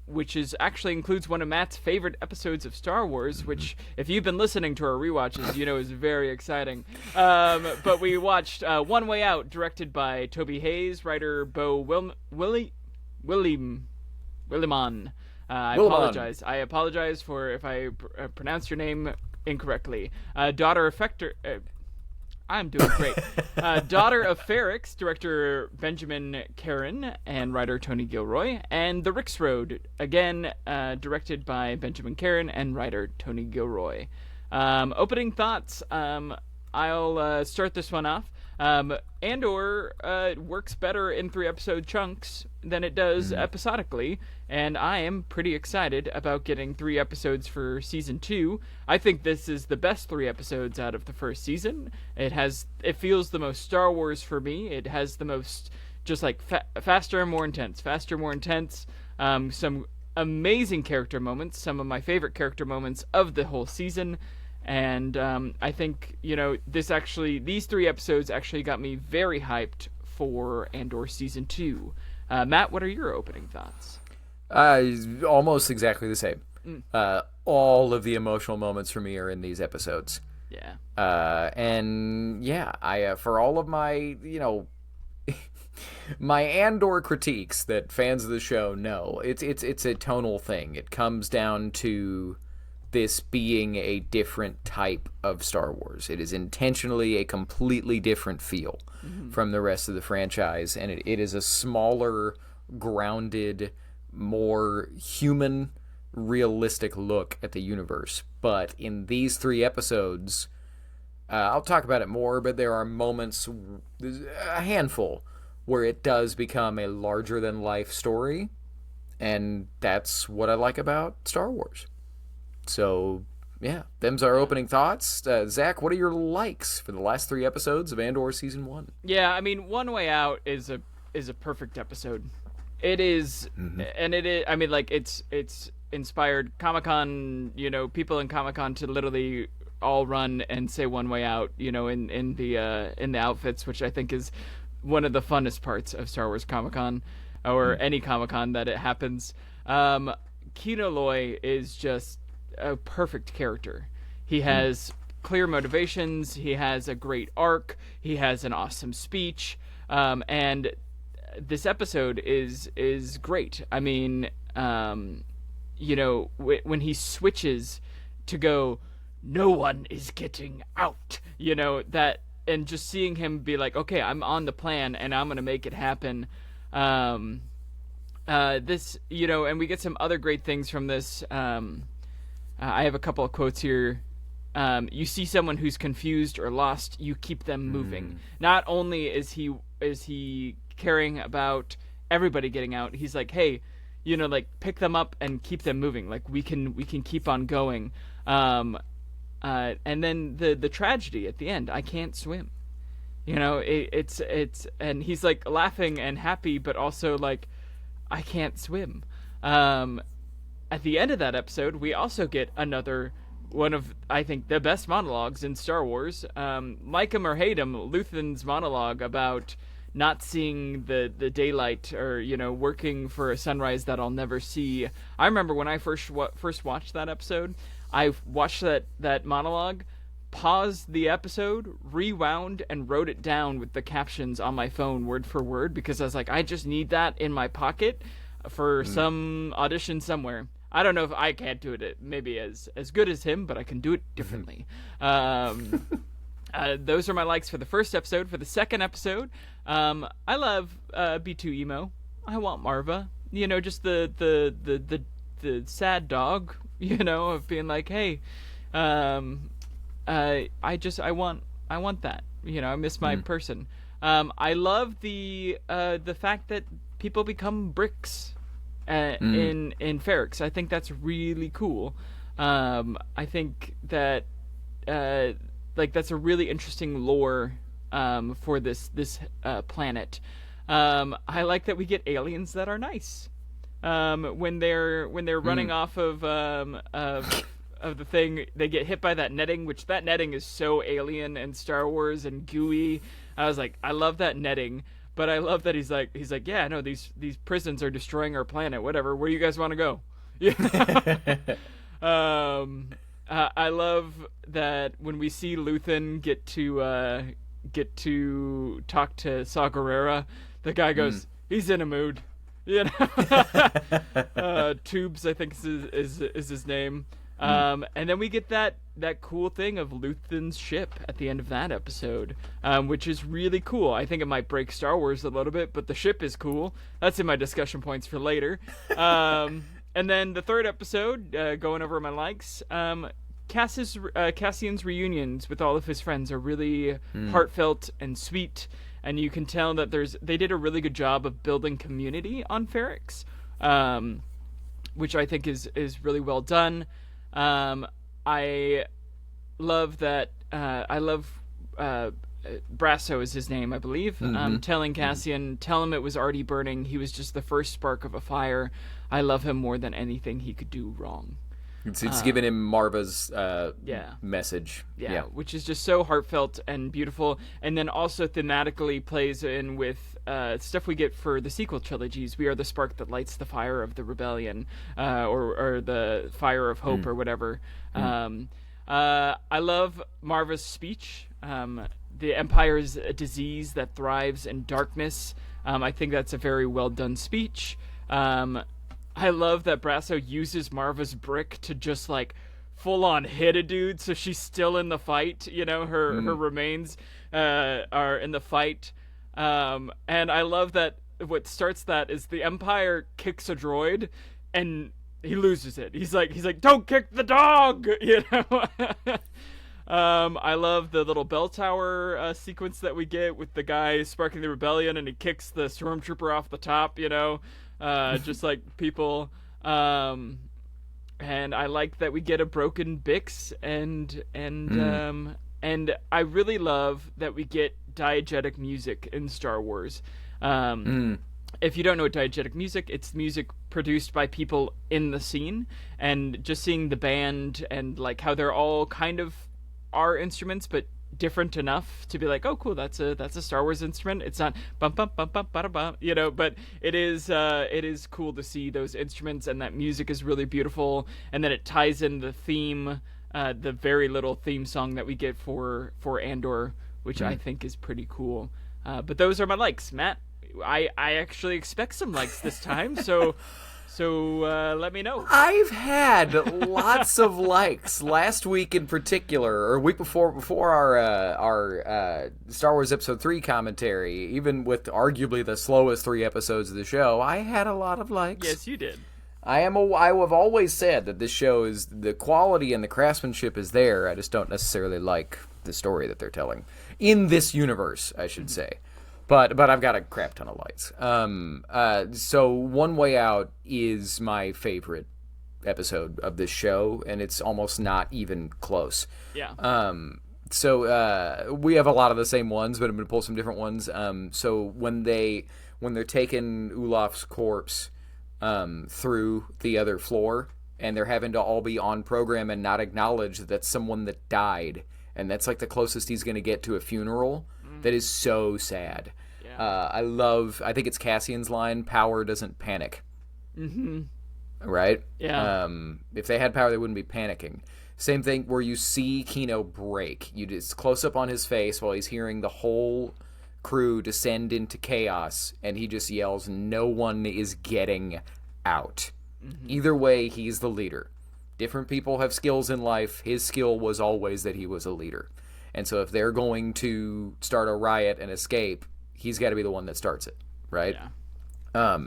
which actually includes one of Matt's favorite episodes of Star Wars, which, if you've been listening to our rewatches, is very exciting. But we watched One Way Out, directed by Toby Hayes, writer Bo Willimon. I apologize for if I pronounced your name incorrectly. I'm doing great. Daughter of Ferrix, director Benjamin Caron and writer Tony Gilroy. And The Rix Road, again, directed by Benjamin Caron and writer Tony Gilroy. Opening thoughts. I'll start this one off. Andor works better in 3-episode chunks than it does episodically, and I am pretty excited about getting 3 episodes for season 2. I think this is the best 3 episodes out of the first season. It feels the most Star Wars for me. It has the most just like faster, more intense. Some amazing character moments, some of my favorite character moments of the whole season. And I think, these 3 episodes actually got me very hyped for Andor Season 2. Matt, what are your opening thoughts? Almost exactly the same. All of the emotional moments for me are in these episodes. Yeah. For all of my, my Andor critiques that fans of the show know, it's a tonal thing. It comes down to this being a different type of Star Wars. It is intentionally a completely different feel from the rest of the franchise, and it is a smaller, grounded, more human, realistic look at the universe. But in these 3 episodes, I'll talk about it more, but there are moments, a handful, where it does become a larger-than-life story, and that's what I like about Star Wars. So, yeah, them's our opening thoughts. Zach, what are your likes for the last 3 episodes of Andor Season 1? Yeah, I mean, One Way Out is a perfect episode. It is, and it is, I mean, like, it's inspired Comic-Con, people in Comic-Con to literally all run and say One Way Out, in the outfits, which I think is one of the funnest parts of Star Wars Comic-Con, or any Comic-Con that it happens. Kino Loy is just a perfect character. He has clear motivations. He has a great arc. He has an awesome speech. And this episode is great. I mean, when he switches to go, no one is getting out, that, and just seeing him be like, okay, I'm on the plan and I'm going to make it happen. And we get some other great things from this. I have a couple of quotes here. You see someone who's confused or lost, you keep them moving. Not only is he caring about everybody getting out, he's like, hey, pick them up and keep them moving. Like, we can keep on going. And then the tragedy at the end, I can't swim. It's and he's like laughing and happy, but also like, I can't swim. At the end of that episode, we also get another one of, I think, the best monologues in Star Wars. Like him or hate him, Luthen's monologue about not seeing the daylight, or working for a sunrise that I'll never see. I remember when I first watched that episode, I watched that monologue, paused the episode, rewound, and wrote it down with the captions on my phone word for word, because I was like, I just need that in my pocket for some audition somewhere. I don't know if I can't do it maybe as good as him, but I can do it differently. Those are my likes for the first episode. For the second episode, I love B2 Emo. I want Marva. Just the sad dog, of being like, hey, I want that. I miss my person. I love the fact that people become bricks in Ferrix. I think that's really cool. I think that that's a really interesting lore for this planet. I like that we get aliens that are nice. When they're running off of the thing, they get hit by that netting, which that netting is so alien and Star Wars and gooey. I was like, I love that netting, but I love that he's like, yeah, no, these prisons are destroying our planet. Whatever, where you guys want to go? Yeah. I love that when we see Luthen get to talk to Saw Gerrera, the guy goes, he's in a mood. Tubes, I think is his name. And then we get that cool thing of Luthen's ship at the end of that episode, which is really cool. I think it might break Star Wars a little bit, but the ship is cool. That's in my discussion points for later. And then the third episode, going over my likes, Cassian's reunions with all of his friends are really heartfelt and sweet, and you can tell that they did a really good job of building community on Ferrix, which I think is really well done. I love that. I love Brasso is his name, I believe. Telling Cassian, tell him it was already burning. He was just the first spark of a fire. I love him more than anything he could do wrong. It's giving him Marva's message. Yeah, which is just so heartfelt and beautiful. And then also thematically plays in with stuff we get for the sequel trilogies. We are the spark that lights the fire of the rebellion, or the fire of hope, or whatever. I love Marva's speech. The Empire is a disease that thrives in darkness. I think that's a very well done speech. I love that Brasso uses Marva's brick to just full on hit a dude, so she's still in the fight. Her remains are in the fight. And I love that what starts that is the Empire kicks a droid and he loses it. He's like, don't kick the dog, I love the little bell tower sequence that we get with the guy sparking the rebellion and he kicks the stormtrooper off the top, just like people. And I like that we get a broken Bix and I really love that we get diegetic music in Star Wars. If you don't know what diegetic music, it's music produced by people in the scene, and just seeing the band and how they're all kind of are instruments, but different enough to be like, oh, cool, that's a Star Wars instrument. It's not bum bum bum bum bada bum, but it is cool to see those instruments, and that music is really beautiful, and then it ties in the theme, the very little theme song that we get for Andor, which I think is pretty cool. But those are my likes, Matt. I actually expect some likes this time, so let me know. I've had lots of likes last week in particular, or week before our Star Wars Episode 3 commentary, even with arguably the slowest 3 episodes of the show, I had a lot of likes. Yes, you did. I have always said that this show is, the quality and the craftsmanship is there. I just don't necessarily like the story that they're telling. In this universe, I should say. But I've got a crap ton of likes. So One Way Out is my favorite episode of this show, and it's almost not even close. Yeah. So we have a lot of the same ones, but I'm going to pull some different ones. So when they're taking Olaf's corpse through the other floor, and they're having to all be on program and not acknowledge that that's someone that died, and that's the closest he's going to get to a funeral. That is so sad. Yeah. I think it's Cassian's line, power doesn't panic. Mm-hmm. Right? Yeah. If they had power, they wouldn't be panicking. Same thing where you see Kino break. You just close up on his face while he's hearing the whole crew descend into chaos, and he just yells, no one is getting out. Mm-hmm. Either way, he's the leader. Different people have skills in life. His skill was always that he was a leader. And so if they're going to start a riot and escape, he's got to be the one that starts it, right? Yeah.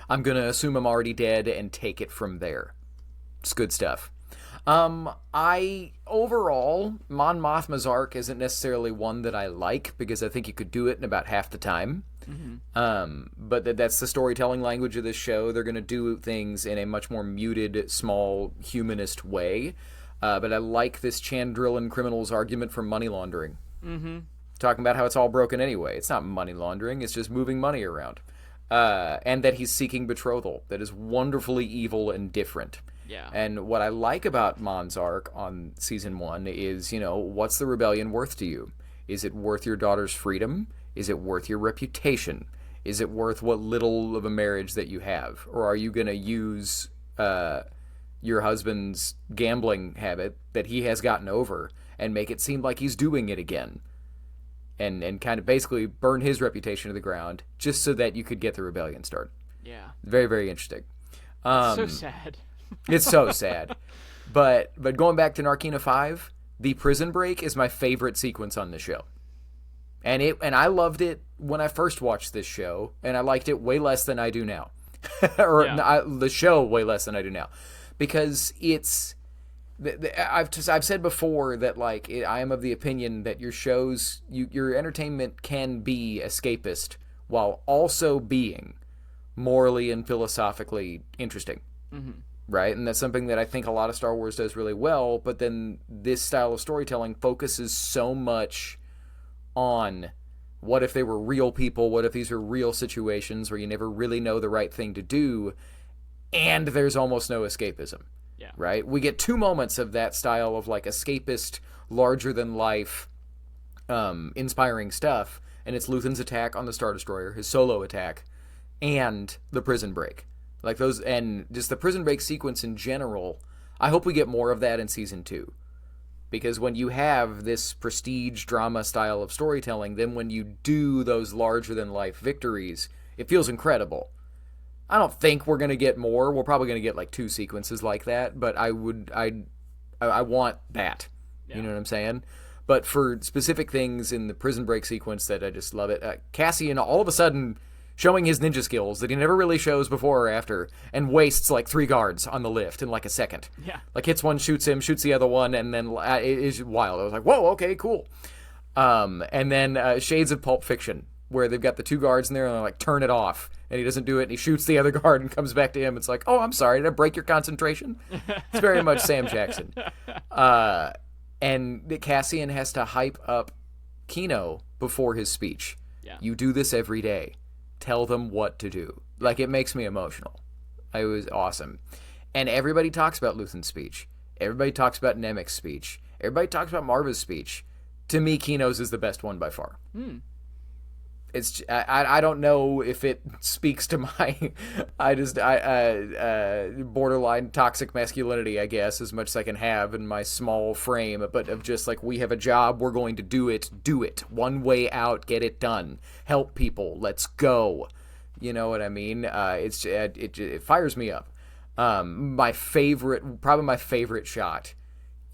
I'm going to assume I'm already dead and take it from there. It's good stuff. I overall, Mon Mothma's arc isn't necessarily one that I like because I think you could do it in about half the time. But that's the storytelling language of this show. They're going to do things in a much more muted, small, humanist way. But I like this Chandrilan criminal's argument for money laundering. Talking about how it's all broken anyway. It's not money laundering. It's just moving money around. And that he's seeking betrothal. That is wonderfully evil and different. Yeah. And what I like about Mon's arc on season 1 is, what's the rebellion worth to you? Is it worth your daughter's freedom? Is it worth your reputation? Is it worth what little of a marriage that you have? Or are you going to use your husband's gambling habit that he has gotten over and make it seem like he's doing it again? And kind of basically burn his reputation to the ground just so that you could get the rebellion started. Yeah. Very, very interesting. So sad. It's so sad. But going back to Narkina 5, the prison break is my favorite sequence on the show. And I loved it when I first watched this show, and I liked it way less than I do now. The show way less than I do now. Because it's... I've said before that I am of the opinion that your shows, your entertainment can be escapist while also being morally and philosophically interesting. Right? And that's something that I think a lot of Star Wars does really well, but then this style of storytelling focuses so much on what if they were real people, what if these are real situations where you never really know the right thing to do, and there's almost no escapism. Yeah. Right? We get 2 moments of that style of escapist, larger-than-life, inspiring stuff, and it's Luthen's attack on the Star Destroyer, his solo attack, and the prison break. Those, and just the prison break sequence in general, I hope we get more of that in season 2. Because when you have this prestige drama style of storytelling, then when you do those larger-than-life victories, it feels incredible. I don't think we're going to get more. We're probably going to get 2 sequences like that, but I want that. Yeah. You know what I'm saying? But for specific things in the prison break sequence that I just love it, Cassian all of a sudden showing his ninja skills that he never really shows before or after, and wastes 3 guards on the lift in a second. Yeah. Hits one, shoots him, shoots the other one, and then it is wild. I was like, whoa, okay, cool. And then Shades of Pulp Fiction, where they've got the 2 guards in there and they're turn it off. And he doesn't do it, and he shoots the other guard and comes back to him. It's oh, I'm sorry, did I break your concentration? It's very much Sam Jackson. And Cassian has to hype up Kino before his speech. Yeah. You do this every day. Tell them what to do. It makes me emotional. It was awesome. And everybody talks about Luthen's speech. Everybody talks about Nemec's speech. Everybody talks about Marva's speech. To me, Kino's is the best one by far. It's I don't know if it speaks to my borderline toxic masculinity, I guess, as much as I can have in my small frame, but of just we have a job, we're going to do it, one way out, get it done, help people, let's go. You know what I mean? It fires me up. My favorite shot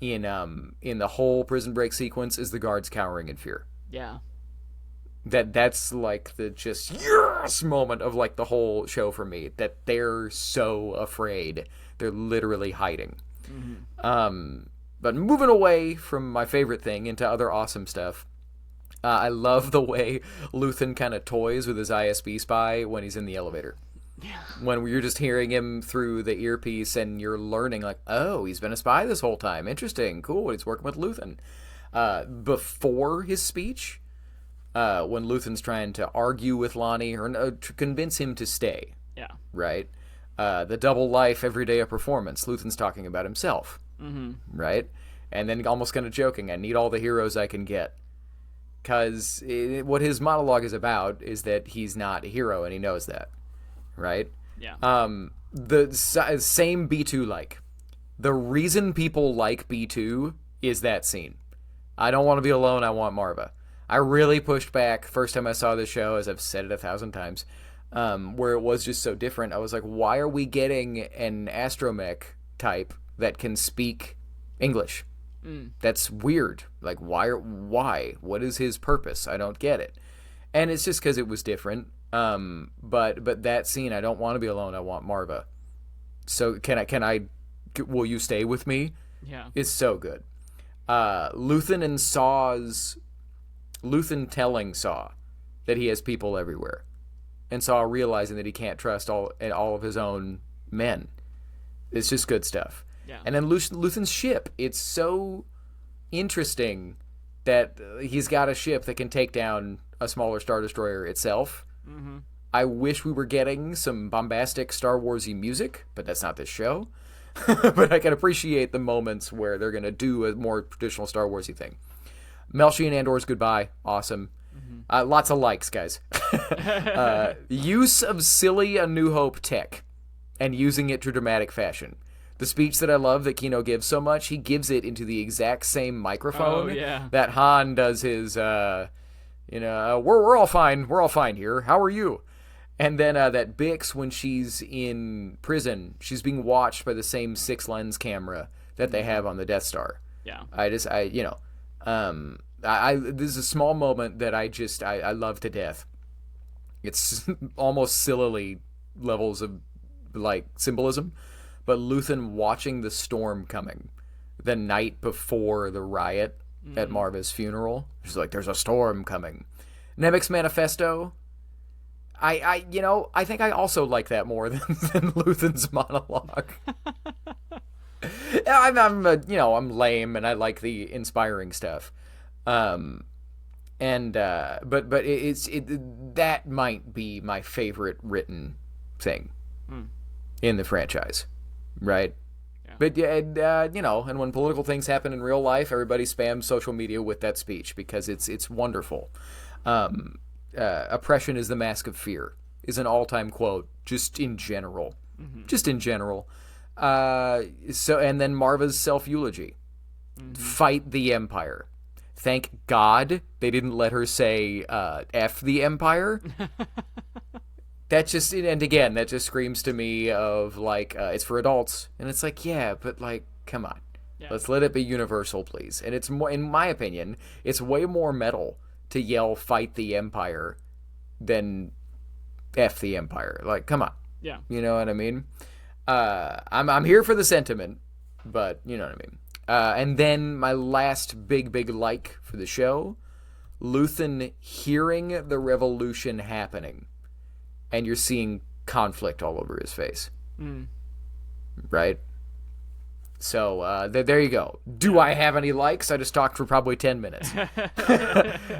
in the whole prison break sequence is the guards cowering in fear. Yeah. That's the just yes moment of the whole show for me, that they're so afraid they're literally hiding. But moving away from my favorite thing into other awesome stuff, I love the way Luthen kind of toys with his ISB spy when he's in the elevator. Yeah. When you're just hearing him through the earpiece and you're learning oh, he's been a spy this whole time, interesting, cool, he's working with Luthen. Before his speech, when Luthen's trying to argue with Lonnie or to convince him to stay. Yeah. Right? The double life, every day a performance. Luthen's talking about himself. Right? And then almost kind of joking, I need all the heroes I can get. Because what his monologue is about is that he's not a hero, and he knows that. Right? Yeah. The same B2 The reason people like B2 is that scene. I don't want to be alone, I want Marva. I really pushed back first time I saw the show, as I've said it 1,000 times, where it was just so different. I was like, why are we getting an astromech type that can speak English? That's weird. Why? What is his purpose? I don't get it. And it's just because it was different. But that scene, I don't want to be alone, I want Marva. So will you stay with me? Yeah. is so good. Luthen telling Saw that he has people everywhere, and Saw realizing that he can't trust all of his own men. It's just good stuff. Yeah. And then Luthen's ship, it's so interesting that he's got a ship that can take down a smaller Star Destroyer itself. Mm-hmm. I wish we were getting some bombastic Star Wars-y music, but that's not this show. But I can appreciate the moments where they're going to do a more traditional Star Wars-y thing. Melshi and Andor's goodbye, awesome. Mm-hmm. Lots of likes, guys. Use of silly A New Hope tech and using it to dramatic fashion. The speech that I love that Kino gives so much, he gives it into the exact same microphone that Han does his, we're all fine. We're all fine here. How are you? And then that Bix, when she's in prison, she's being watched by the same 6-lens camera that they have on the Death Star. Yeah. This is a small moment that I love to death. It's almost sillily levels of like symbolism, but Luthen watching the storm coming the night before the riot at Marva's funeral. She's like, "There's a storm coming." Nemik's manifesto. I think I also like that more than Luthen's monologue. I'm lame and I like the inspiring stuff. But that might be my favorite written thing in the franchise, right? Yeah. But and when political things happen in real life, everybody spams social media with that speech because it's wonderful. Oppression is the mask of fear is an all-time quote, just in general. And then Marva's self-eulogy. Fight the Empire. Thank God they didn't let her say F the Empire. That just screams to me of like it's for adults, and it's like, yeah, but like, come on, let's let it be universal, please. And it's more, in my opinion, it's way more metal to yell "Fight the Empire" than "F the Empire." Like, come on, you know what I mean? I'm here for the sentiment, but you know what I mean. And then my last big like for the show, Luthen hearing the revolution happening, and you're seeing conflict all over his face. Right? So there you go. Do I have any likes? I just talked for probably 10 minutes.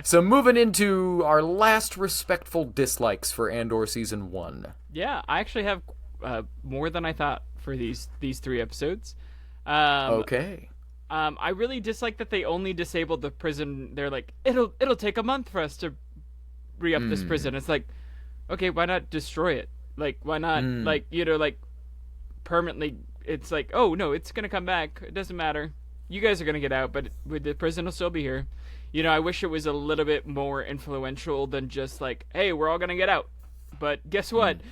So moving into our last respectful dislikes for Andor Season 1. Yeah, I actually have more than I thought for these 3 episodes. Okay. I really dislike that they only disabled the prison. They're like, it'll take a month for us to re-up this prison. It's like, okay, why not destroy it? Like, why not, permanently, it's like, oh, no, it's going to come back. It doesn't matter. You guys are going to get out, but the prison will still be here. I wish it was a little bit more influential than just like, hey, we're all going to get out. But guess what?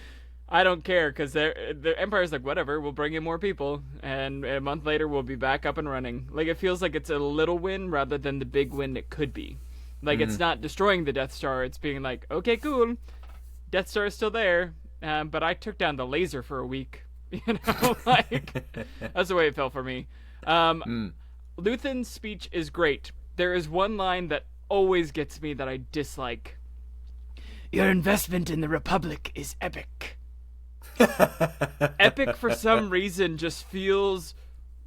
I don't care, because the Empire's like, whatever, we'll bring in more people, and a month later we'll be back up and running. Like, it feels like it's a little win rather than the big win it could be. Like, it's not destroying the Death Star, it's being like, okay, cool, Death Star is still there, but I took down the laser for a week. Like, that's the way it felt for me. Luthen's speech is great. There is one line that always gets me that I dislike. Your investment in the Republic is epic. Epic for some reason just feels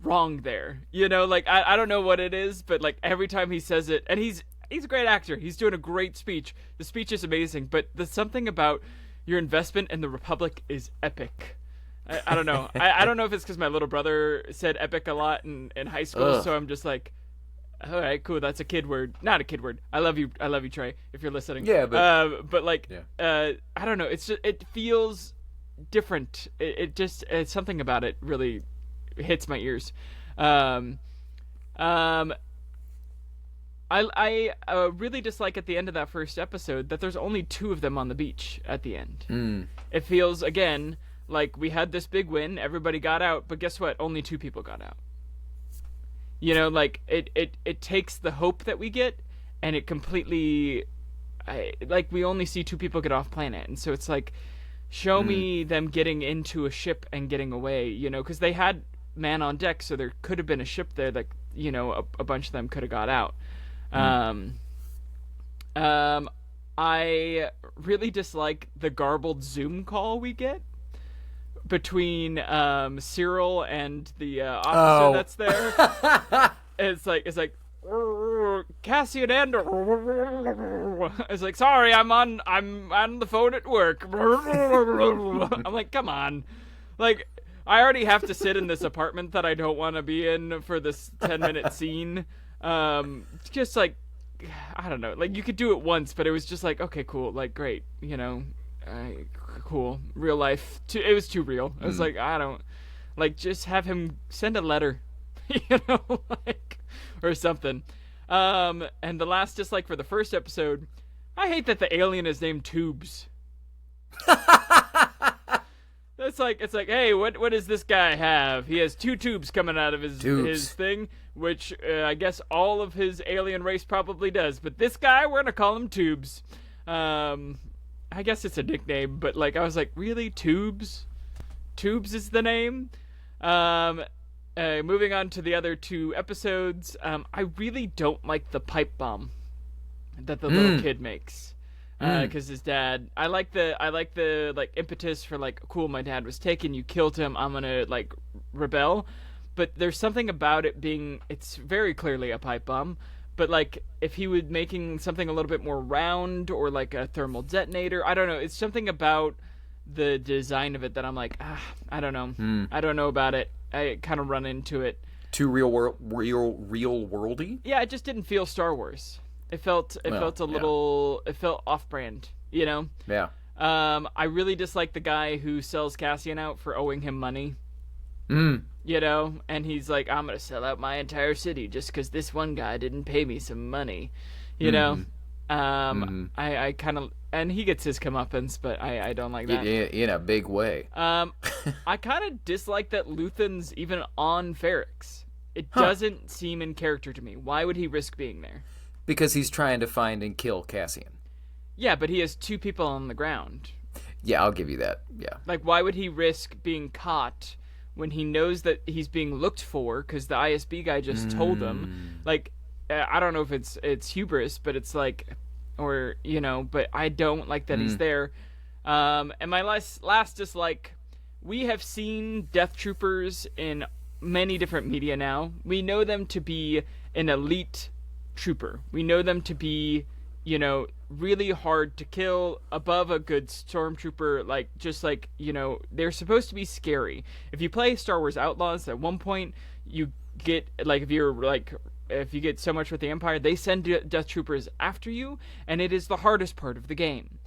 wrong there. Like, I don't know what it is, but like every time he says it, and he's a great actor. He's doing a great speech. The speech is amazing, but there's something about your investment in the Republic is epic. I don't know. I don't know if it's because my little brother said epic a lot in high school, so I'm just like, all right, cool. That's a kid word. Not a kid word. I love you, Trey, if you're listening. Yeah, but like, I don't know. It's just, it feels different. It's something about it really hits my ears. I really dislike at the end of that first episode that there's only 2 of them on the beach at the end. It feels, again, like we had this big win, everybody got out, but guess what? Only 2 people got out. Like it takes the hope that we get, and it completely, like we only see 2 people get off planet, and so it's like, show me them getting into a ship and getting away, because they had man on deck, so there could have been a ship there that, you know, a bunch of them could have got out. I really dislike the garbled Zoom call we get between Cyril and the officer that's there. It's like Cassian Andor. It's like, sorry, I'm on the phone at work. I'm like, come on, like, I already have to sit in this apartment that I don't want to be in for this 10-minute scene. Just like, I don't know, like, you could do it once, but it was just like, okay, cool, like, great, you know, cool, real life. It was too real. I was like, I don't, like, just have him send a letter, you know, like, or something. And the last dislike for the first episode, I hate that the alien is named Tubes. It's like, hey, what does this guy have? He has 2 tubes coming out of his thing, which I guess all of his alien race probably does. But this guy, we're gonna call him Tubes. I guess it's a nickname, but like, I was like, really, Tubes? Tubes is the name. Moving on to the other 2 episodes, I really don't like the pipe bomb that the little kid makes. Because his dad, I like the like impetus for like, cool, my dad was taken, you killed him, I'm gonna like rebel. But there's something about it being, it's very clearly a pipe bomb. But like, if he was making something a little bit more round, or like a thermal detonator, I don't know. It's something about the design of it that I'm like, I don't know. I don't know about it. I kind of run into it. Too real worldy? Yeah, it just didn't feel Star Wars. It felt a little, it felt off-brand, you know? Yeah. I really dislike the guy who sells Cassian out for owing him money. You know? And he's like, I'm going to sell out my entire city just because this one guy didn't pay me some money. You know? I kind of, and he gets his comeuppance, but I don't like that. In a big way. I kind of dislike that Luthen's even on Ferrix. It doesn't seem in character to me. Why would he risk being there? Because he's trying to find and kill Cassian. Yeah, but he has 2 people on the ground. Yeah, I'll give you that. Yeah. Like, why would he risk being caught when he knows that he's being looked for because the ISB guy just told him? Like, I don't know if it's hubris, but it's like, or, you know, but I don't like that he's there. And my last dislike, we have seen Death Troopers in many different media now. We know them to be an elite trooper. We know them to be, you know, really hard to kill, above a good stormtrooper, like, just like, you know, they're supposed to be scary. If you play Star Wars Outlaws, at one point you get, like, if you get so much with the Empire, they send Death Troopers after you, and it is the hardest part of the game.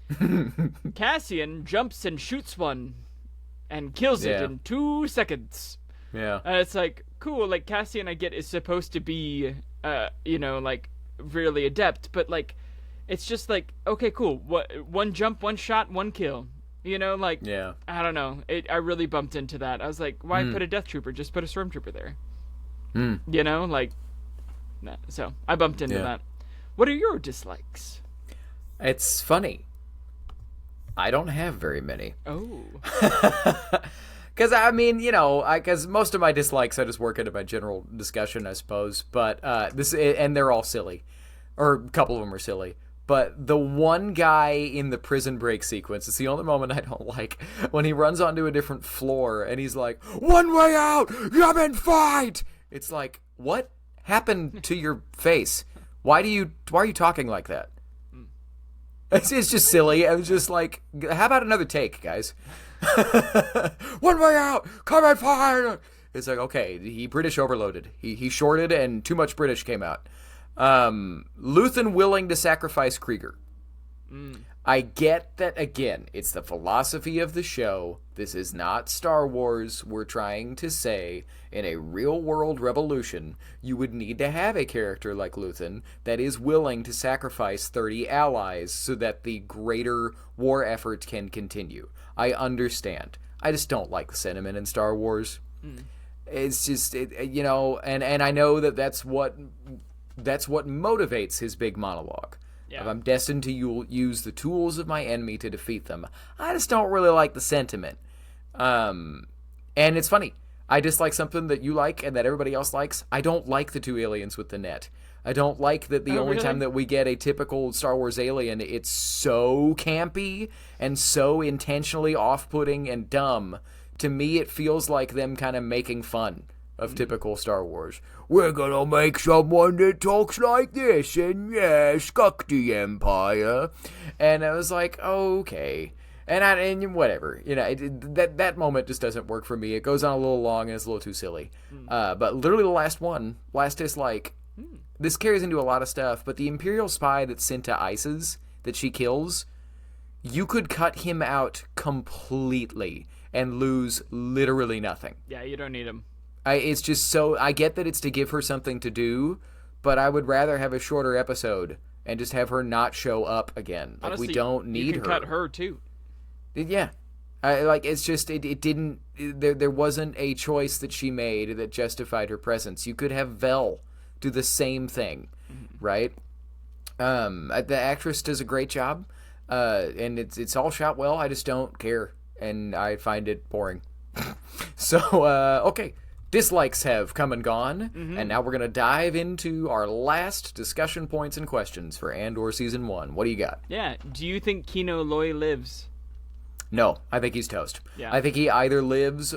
Cassian jumps and shoots one and kills it in 2 seconds. Yeah. It's like, cool, like, Cassian, I get, is supposed to be you know, like, really adept, but like, it's just like, okay, cool, one jump, one shot, one kill, you know, like, yeah, I don't know, I really bumped into that. I was like, why put a Death Trooper? Just put a Stormtrooper there. You know, like, nah. So I bumped into that. What are your dislikes? It's funny, I don't have very many. Oh. Because, I mean, you know, because most of my dislikes I just work into my general discussion, I suppose. But and they're all silly. Or a couple of them are silly. But the one guy in the prison break sequence, it's the only moment I don't like. When he runs onto a different floor and he's like, "One way out! Come and fight!" It's like, what happened to your face? Why are you talking like that? It's just silly. I was just like, how about another take, guys? One way out, come and fight. It's like, okay, he British overloaded. He shorted and too much British came out. Luthen willing to sacrifice Krieger. I get that, again, it's the philosophy of the show. This is not Star Wars. We're trying to say, in a real-world revolution, you would need to have a character like Luthen that is willing to sacrifice 30 allies so that the greater war effort can continue. I understand. I just don't like the sentiment in Star Wars. It's just, you know, and I know that's what motivates his big monologue. Yeah. If I'm destined to use the tools of my enemy to defeat them. I just don't really like the sentiment. And it's funny. I dislike something that you like and that everybody else likes. I don't like the two aliens with the net. I don't like that the only time that we get a typical Star Wars alien, it's so campy and so intentionally off-putting and dumb. To me, it feels like them kind of making fun of typical Star Wars. We're gonna make someone that talks like this and, scuck the Empire. And I was like, okay. And whatever. That moment just doesn't work for me. It goes on a little long and it's a little too silly. But literally the last dislike, this carries into a lot of stuff, but the Imperial spy that's sent to ISIS, that she kills, you could cut him out completely and lose literally nothing. Yeah, you don't need him. It's just so... I get that it's to give her something to do, but I would rather have a shorter episode and just have her not show up again. Honestly, we don't need her. You can cut her, too. Yeah. It's just... It didn't... There wasn't a choice that she made that justified her presence. You could have Vel do the same thing, right? The actress does a great job, and it's all shot well. I just don't care, and I find it boring. So, okay. Dislikes have come and gone, and now we're going to dive into our last discussion points and questions for Andor Season 1. What do you got? Yeah. Do you think Kino Loy lives? No, I think he's toast. Yeah. I think he either lives...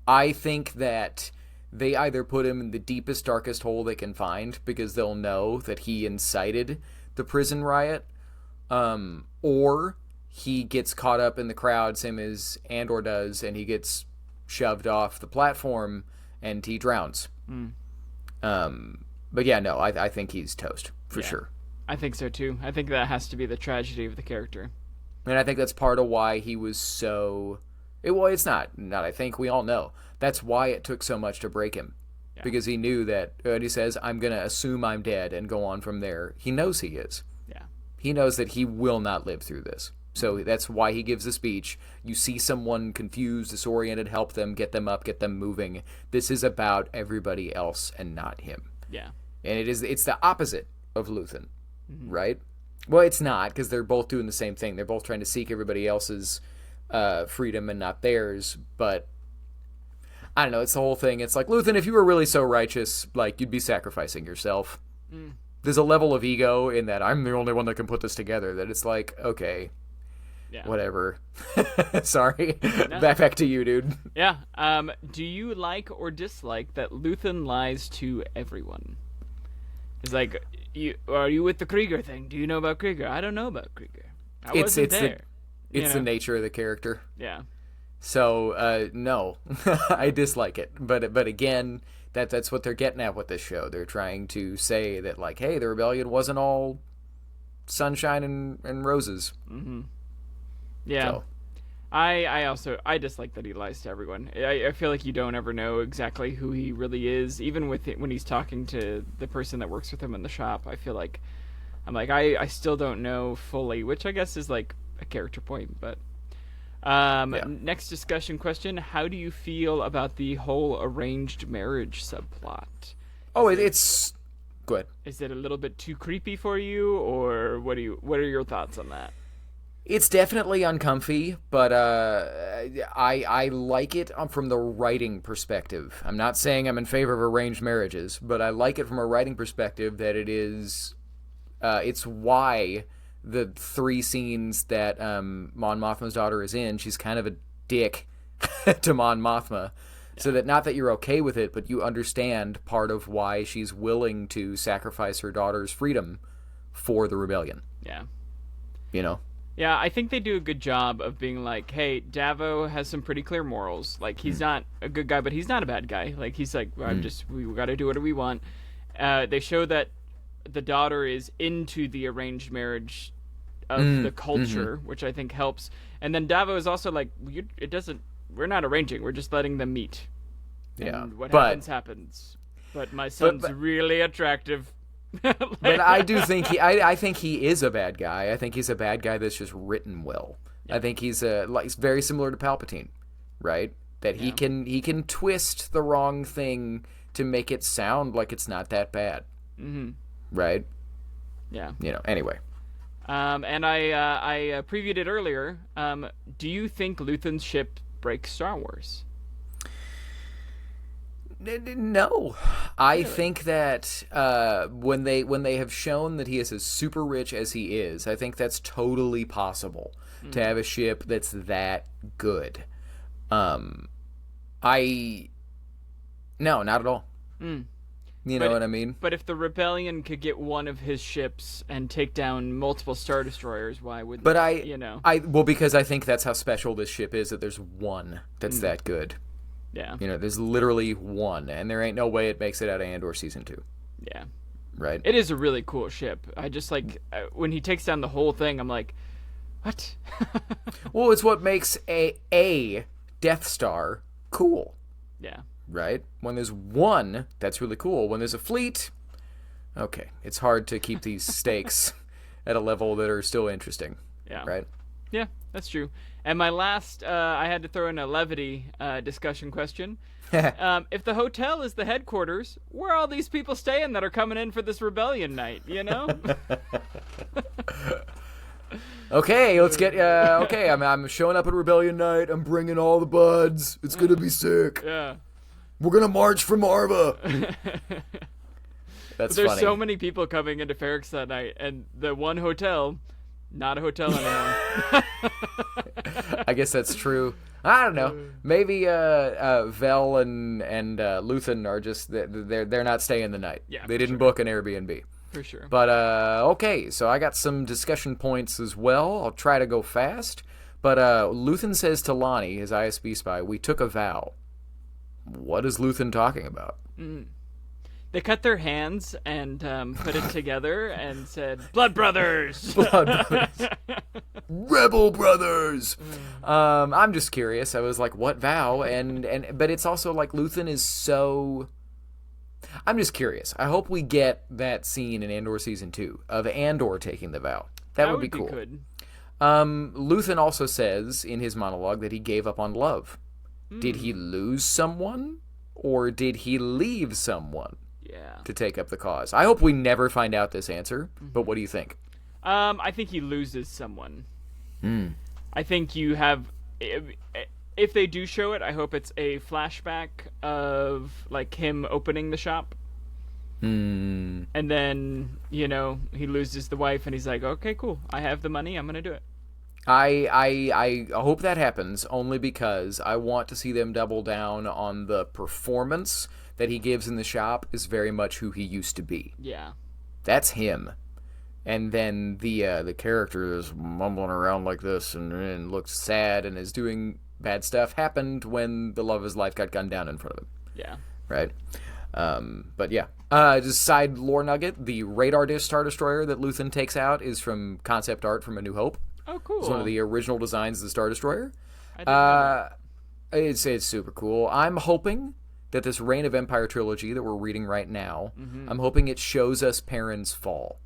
I think that they either put him in the deepest, darkest hole they can find because they'll know that he incited the prison riot, or he gets caught up in the crowd, same as Andor does, and he gets shoved off the platform and he drowns. But yeah, no, I think he's toast, for sure. I think so, too. I think that has to be the tragedy of the character. And I think that's part of why he was so... Well, it's not I think. We all know. That's why it took so much to break him. Yeah. Because he knew that, when he says, I'm going to assume I'm dead and go on from there, he knows he is. Yeah. He knows that he will not live through this. So that's why he gives the speech. You see someone confused, disoriented, help them, get them up, get them moving. This is about everybody else and not him. Yeah. And it's the opposite of Luthen, right? Well, it's not, because they're both doing the same thing. They're both trying to seek everybody else's freedom and not theirs. But I don't know. It's the whole thing. It's like, Luthen, if you were really so righteous, like, you'd be sacrificing yourself. There's a level of ego in that I'm the only one that can put this together, that it's like, okay, whatever. Sorry. No. Back to you, dude. Yeah. Do you like or dislike that Luthen lies to everyone? It's like, are you with the Krieger thing? Do you know about Krieger? I don't know about Krieger. I wasn't there. It's the nature of the character. Yeah. So, no. I dislike it. But again, that's what they're getting at with this show. They're trying to say that, like, hey, the rebellion wasn't all sunshine and roses. Yeah. So. I dislike that he lies to everyone. I feel like you don't ever know exactly who he really is, even with it, when he's talking to the person that works with him in the shop. I feel like I still don't know fully, which I guess is like a character point. But next discussion question: how do you feel about the whole arranged marriage subplot? It's good. Is it a little bit too creepy for you, or what are your thoughts on that? It's definitely uncomfy, but I like it from the writing perspective. I'm not saying I'm in favor of arranged marriages, but I like it from a writing perspective that it is... it's why the 3 scenes that Mon Mothma's daughter is in, she's kind of a dick to Mon Mothma. Yeah. So that, not that you're okay with it, but you understand part of why she's willing to sacrifice her daughter's freedom for the rebellion. Yeah. You know? Yeah, I think they do a good job of being like, hey, Davo has some pretty clear morals. Like, he's not a good guy, but he's not a bad guy. Like, he's like, we got to do what we want. They show that the daughter is into the arranged marriage of the culture, which I think helps. And then Davo is also like, we're not arranging, we're just letting them meet. Yeah. And what happens. But my son's really attractive. But I do think I think he is a bad guy. I think he's a bad guy that's just written well. Yeah. I think he's very similar to Palpatine, right? That he can twist the wrong thing to make it sound like it's not that bad. Right? Yeah. Anyway. And I previewed it earlier. Do you think Luthen's ship breaks Star Wars? No, I think that when they have shown that he is as super rich as he is, I think that's totally possible to have a ship that's that good. No, not at all. You know what I mean? But if the rebellion could get one of his ships and take down multiple Star Destroyers, why wouldn't they? Well, because I think that's how special this ship is, that there's one that's that good. Yeah. There's literally one, and there ain't no way it makes it out of Andor Season 2. Yeah. Right? It is a really cool ship. I just when he takes down the whole thing, I'm like, what? Well, it's what makes a Death Star cool. Yeah. Right? When there's one, that's really cool. When there's a fleet, okay, it's hard to keep these stakes at a level that are still interesting. Yeah. Right? Yeah, that's true. And my last, I had to throw in a levity discussion question. If the hotel is the headquarters, where are all these people staying that are coming in for this rebellion night, Okay, let's get, okay, I'm showing up at rebellion night. I'm bringing all the buds. It's going to be sick. Yeah. We're going to march for Marva. That's There's funny. so many people coming into Ferrix that night, and the one hotel, not a hotel anymore. I guess that's true. I don't know. Maybe Vel and Luthen are just they're not staying the night. Yeah, they didn't book an Airbnb. For sure. But okay, so I got some discussion points as well. I'll try to go fast. But Luthen says to Lonnie, his ISB spy, "We took a vow." What is Luthen talking about? They cut their hands and put it together and said, "Blood brothers." Blood brothers. Rebel brothers. I'm just curious. I was like, what vow? But it's also like Luthen is so. I'm just curious. I hope we get that scene in Andor Season 2 of Andor taking the vow. That would be cool. Good. Luthen also says in his monologue that he gave up on love. Did he lose someone? Or did he leave someone to take up the cause? I hope we never find out this answer, but what do you think? I think he loses someone. I think you have... If they do show it, I hope it's a flashback of like him opening the shop. And then, he loses the wife and he's like, okay, cool. I have the money. I'm going to do it. I hope that happens only because I want to see them double down on the performance that he gives in the shop is very much who he used to be. Yeah. That's him. And then the character is mumbling around like this and looks sad and is doing bad stuff happened when the love of his life got gunned down in front of him. Yeah. Right? But yeah. Just side lore nugget, the radar dish Star Destroyer that Luthen takes out is from concept art from A New Hope. Oh, cool. It's one of the original designs of the Star Destroyer. I didn't know that. It's super cool. I'm hoping that this Reign of Empire trilogy that we're reading right now, I'm hoping it shows us Perrin's fall.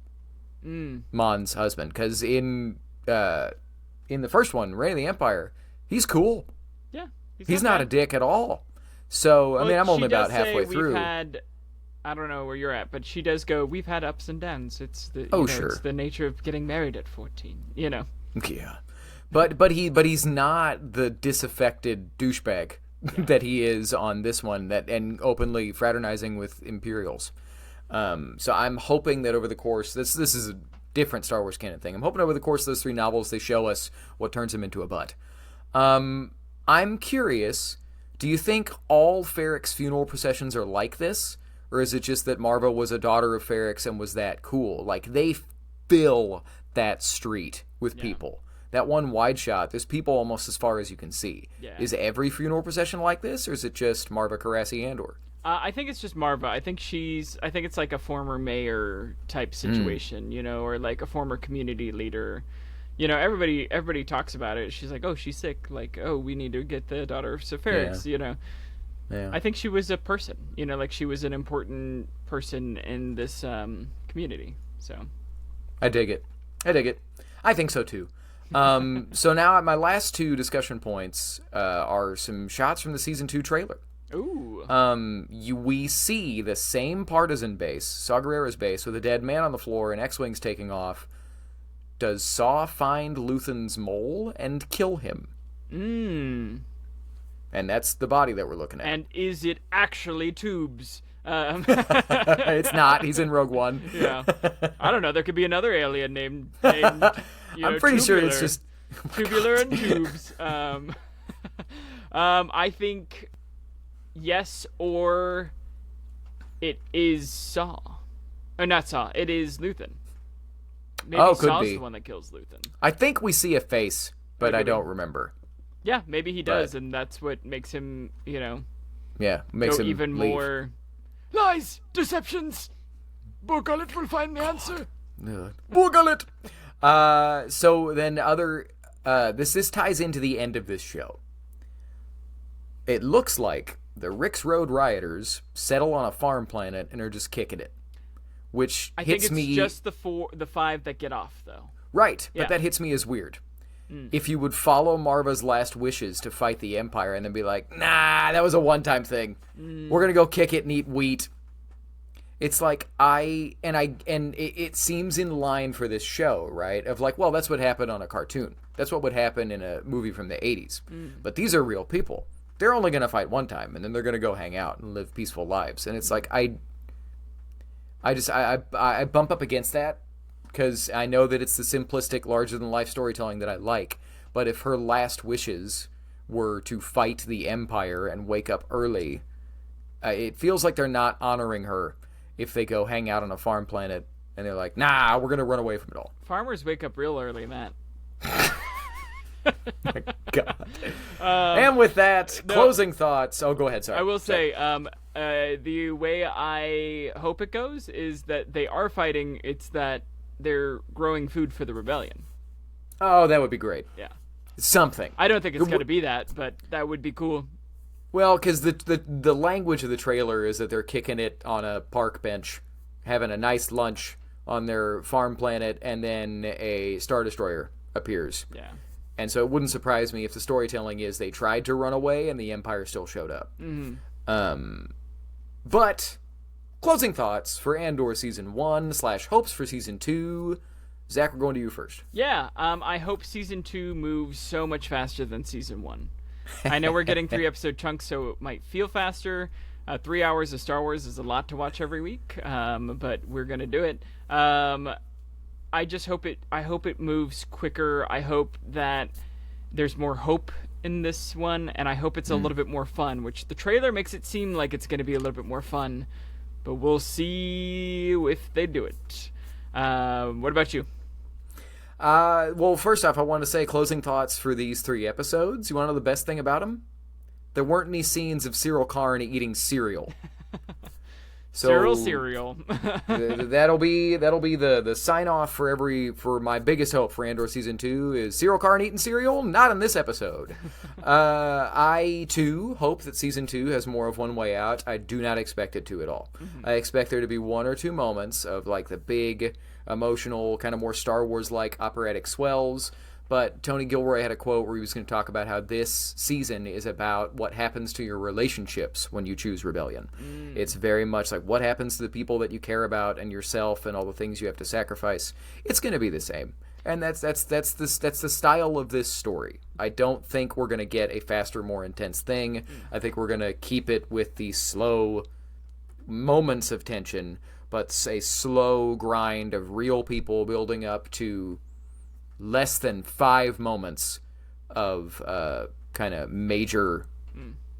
Mon's husband. Because in the first one, Reign of the Empire, he's cool. Yeah. He's not a dick at all. So, I mean, I'm only about halfway through. I don't know where you're at, but she does go, we've had ups and downs. It's the it's the nature of getting married at 14, Yeah. But he's not the disaffected douchebag that he is on this one and openly fraternizing with Imperials. So I'm hoping that over the course, this is a different Star Wars canon thing. I'm hoping over the course of those 3 novels they show us what turns him into a butt. I'm curious, do you think all Ferrix funeral processions are like this? Or is it just that Marva was a daughter of Ferrix and was that cool? Like, they fill that street with people. That one wide shot, there's people almost as far as you can see. Yeah. Is every funeral procession like this, or is it just Marva Carassi Andor? I think it's just Marva. I think it's like a former mayor type situation, or like a former community leader. Everybody talks about it. She's like, oh, she's sick. Like, oh, we need to get the daughter of Ferrix, Yeah. I think she was a person, like she was an important person in this community. So I dig it. I think so too. So now my last 2 discussion points are some shots from the season 2 trailer. Ooh. We see the same partisan base, Saw Gerrera's base, with a dead man on the floor and X-Wings taking off. Does Saw find Luthen's mole and kill him? And that's the body that we're looking at. And is it actually tubes? It's not. He's in Rogue One. Yeah. I don't know. There could be another alien named I'm pretty sure it's just... Tubular and tubes. I think yes, or it is Saw. Or not Saw. It is Luthen. Maybe could Saw's be the one that kills Luthen. I think we see a face, but I don't remember. Yeah, maybe he does, and that's what makes him, makes go him even leave. more lies, deceptions. Bo-Gullet will find the answer. Bo-Gullet. So then this ties into the end of this show. It looks like the Rix Road rioters settle on a farm planet and are just kicking it, which I hits think it's me. Just the 5 that get off, though. Right, Yeah. but that hits me as weird. If you would follow Marva's last wishes to fight the Empire and then be like, nah, that was a one-time thing. We're gonna go kick it and eat wheat. It's like it seems in line for this show, right? Of like, well, that's what happened on a cartoon. That's what would happen in a movie from the 80s. But these are real people. They're only gonna fight one time, and then they're gonna go hang out and live peaceful lives. And it's like I bump up against that. Because I know that it's the simplistic, larger-than-life storytelling that I like. But if her last wishes were to fight the Empire and wake up early, it feels like they're not honoring her if they go hang out on a farm planet and they're like, nah, we're going to run away from it all. Farmers wake up real early, Matt. My God. And with that, closing thoughts. Oh, go ahead, sorry. I will say, the way I hope it goes is that they are fighting. It's that they're growing food for the rebellion. Oh, that would be great. Yeah. Something. I don't think it's going to be that, but that would be cool. Well, because the language of the trailer is that they're kicking it on a park bench, having a nice lunch on their farm planet, and then a Star Destroyer appears. Yeah. And so it wouldn't surprise me if the storytelling is they tried to run away and the Empire still showed up. But... closing thoughts for Andor Season 1 / hopes for Season 2. Zach, we're going to you first. Yeah, I hope Season 2 moves so much faster than Season 1. I know we're getting 3-episode chunks, so it might feel faster. 3 hours of Star Wars is a lot to watch every week, but we're going to do it. I just hope it moves quicker. I hope that there's more hope in this one, and I hope it's a little bit more fun, which the trailer makes it seem like it's going to be a little bit more fun. But we'll see if they do it. What about you? Well, first off, I want to say closing thoughts for these 3 episodes. You want to know the best thing about them? There weren't any scenes of Cyril Karn eating cereal. So cereal. that'll be the sign off for my biggest hope for Andor Season 2 is Cyril Karn eating cereal. Not in this episode. I too hope that Season 2 has more of One Way Out. I do not expect it to at all. I expect there to be 1 or 2 moments of like the big emotional kind of more Star Wars like operatic swells. But Tony Gilroy had a quote where he was going to talk about how this season is about what happens to your relationships when you choose rebellion. It's very much like what happens to the people that you care about and yourself and all the things you have to sacrifice. It's going to be the same. And that's the style of this story. I don't think we're going to get a faster, more intense thing. I think we're going to keep it with the slow moments of tension, but a slow grind of real people building up to less than 5 moments of kind of major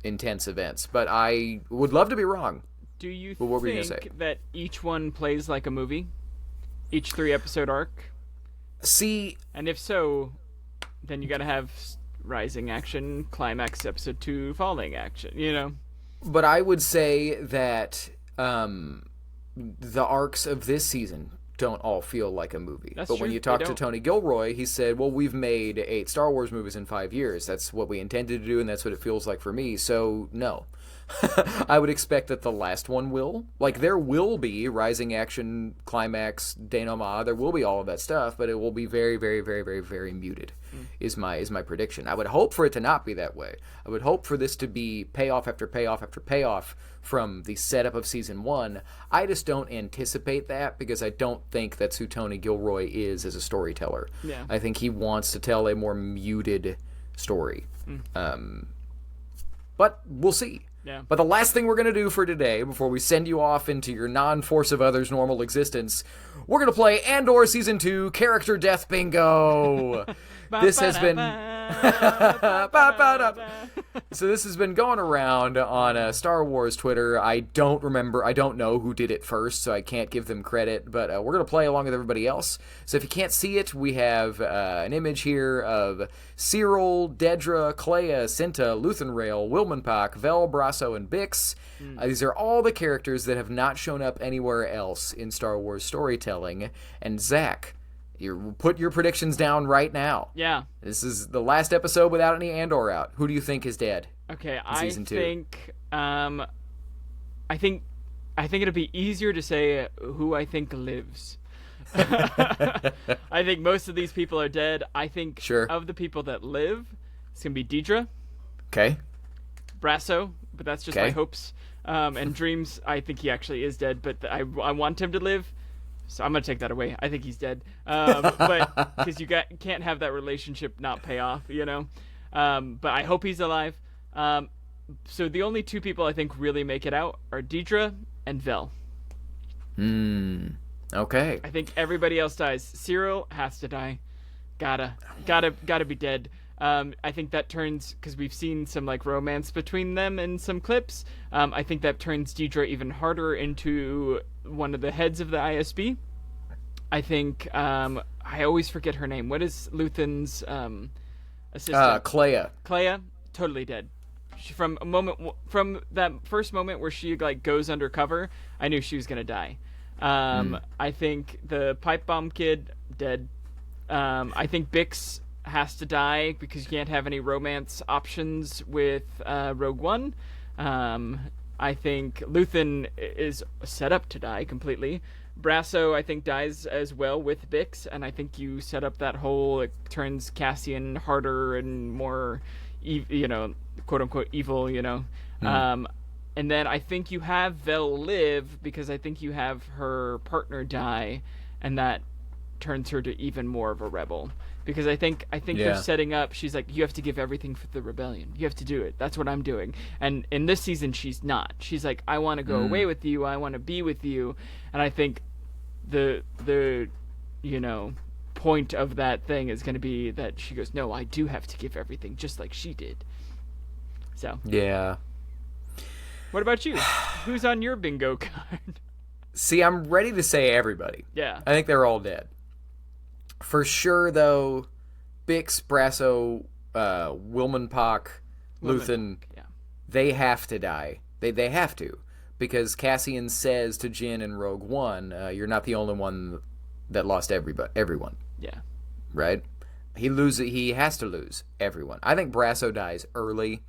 intense events. But I would love to be wrong. Do you But what were you gonna say? think that each one plays like a movie? Each 3-episode arc? See, And if so, then you gotta have rising action, climax episode 2, falling action, but I would say that the arcs of this season don't all feel like a movie. That's but true, when you they talk to don't. Tony Gilroy, he said, well, we've made 8 Star Wars movies in 5 years. That's what we intended to do, and that's what it feels like for me. So, no. I would expect that the last one will. Like, there will be rising action, climax, denouement. There will be all of that stuff, but it will be very, very, very, very, very muted, is my prediction. I would hope for it to not be that way. I would hope for this to be payoff after payoff after payoff from the setup of Season 1. I just don't anticipate that because I don't think that's who Tony Gilroy is as a storyteller. Yeah. I think he wants to tell a more muted story. But we'll see. Yeah. But the last thing we're going to do for today, before we send you off into your non-Force of Others normal existence, we're going to play Andor Season 2 Character Death Bingo. This has been... So this has been going around on Star Wars Twitter. I don't know who did it first, so I can't give them credit, but we're going to play along with everybody else. So if you can't see it, we have an image here of Cyril, Dedra, Clea, Cinta, Luthenrail, Wilmanpak, Vel, Brasso, and Bix. These are all the characters that have not shown up anywhere else in Star Wars storytelling. And Zach, you put your predictions down right now. Yeah. This is the last episode without any Andor out. Who do you think is dead? Okay, Season 2? I think it'll be easier to say who I think lives. I think most of these people are dead. I think of the people that live, it's gonna be Dedra. Okay. Brasso, but that's just my hopes. And Dreams, I think he actually is dead, but I want him to live. So I'm going to take that away. I think he's dead. But because you can't have that relationship not pay off, you know? But I hope he's alive. So the only two people I think really make it out are Dedra and Vel. Okay. I think everybody else dies. Cyril has to die. Gotta be dead. I think that turns, because we've seen some like romance between them in some clips. I think that turns Dedra even harder into one of the heads of the ISB. I think I always forget her name. What is Luthen's assistant? Clea. Clea, totally dead. She, from that first moment where she like goes undercover, I knew she was gonna die. I think the pipe bomb kid dead. I think Bix has to die because you can't have any romance options with Rogue One. I think Luthen is set up to die completely. Brasso, I think, dies as well with Bix, and I think you set up that whole, it turns Cassian harder and more, quote-unquote evil, you know. And then I think you have Vel live because I think you have her partner die, and that turns her to even more of a rebel. Because I think they're setting up, she's like, you have to give everything for the rebellion. You have to do it. That's what I'm doing. And in this season, she's not. She's like, I want to go away with you. I want to be with you. And I think the point of that thing is going to be that she goes, no, I do have to give everything just like she did. So. Yeah. What about you? Who's on your bingo card? See, I'm ready to say everybody. Yeah. I think they're all dead. For sure, though, Bix, Brasso, Wilmanpak, Luthen, they have to die. They have to. Because Cassian says to Jyn in Rogue One, you're not the only one that lost everyone. Yeah. Right? He has to lose everyone. I think Brasso dies early.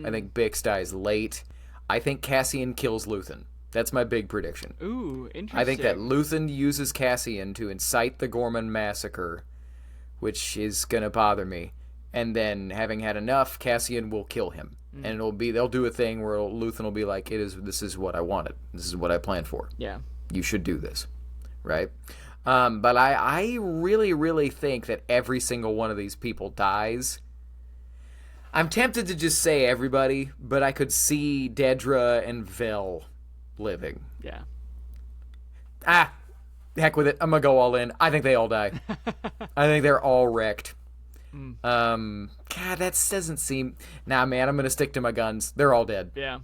I think Bix dies late. I think Cassian kills Luthen. That's my big prediction. Ooh, interesting. I think that Luthen uses Cassian to incite the Gorman massacre, which is going to bother me. And then, having had enough, Cassian will kill him. And they'll do a thing where Luthen will be like, this is what I wanted. This is what I planned for. Yeah. You should do this. Right? But I really, really think that every single one of these people dies. I'm tempted to just say everybody, but I could see Dedra and Vel living. Yeah. Heck with it. I'm gonna go all in. I think they all die. I think they're all wrecked. God, that doesn't seem... Nah, man, I'm gonna stick to my guns. They're all dead. Yeah.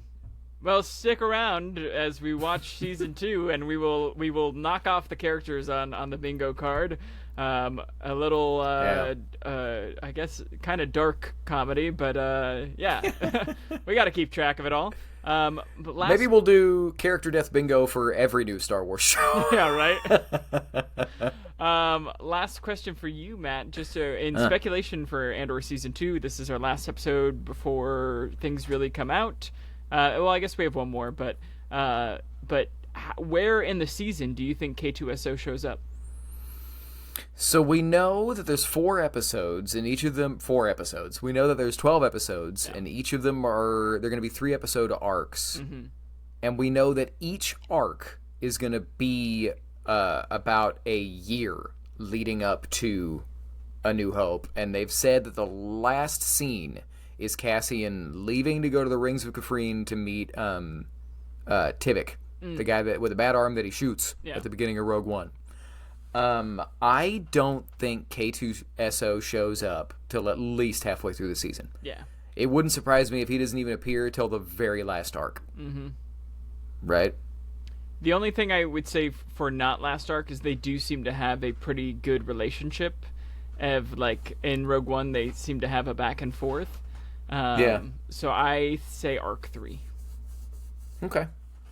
Well, stick around as we watch season 2, and we will knock off the characters on the bingo card. A little, I guess, kind of dark comedy, but yeah, we got to keep track of it all. But maybe we'll do character death bingo for every new Star Wars show. Yeah, right. Last question for you, Matt. Just in speculation for Andor season 2, this is our last episode before things really come out. Well, I guess we have one more, but where in the season do you think K2SO shows up? So we know that there's 4 episodes, and each of them 4 episodes. We know that there's 12 episodes, and each of them they're going to be 3-episode arcs. And we know that each arc is going to be about a year leading up to A New Hope. And they've said that the last scene is Cassian leaving to go to the Rings of Kafrene to meet Tivik, the guy with a bad arm that he shoots at the beginning of Rogue One. I don't think K2SO shows up till at least halfway through the season. Yeah. It wouldn't surprise me if he doesn't even appear till the very last arc. Mm-hmm. Right? The only thing I would say for not last arc is they do seem to have a pretty good relationship. Like, in Rogue One, they seem to have a back and forth. So I say arc 3. Okay.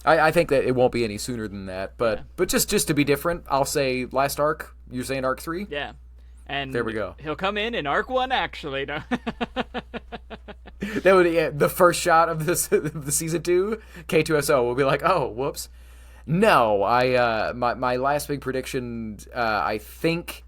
I think that it won't be any sooner than that, but just to be different, I'll say last arc. You're saying arc 3? Yeah. And there we go. He'll come in arc 1, actually. No. That would the first shot of the season 2. K2SO will be like, oh, whoops. No, my last big prediction. I think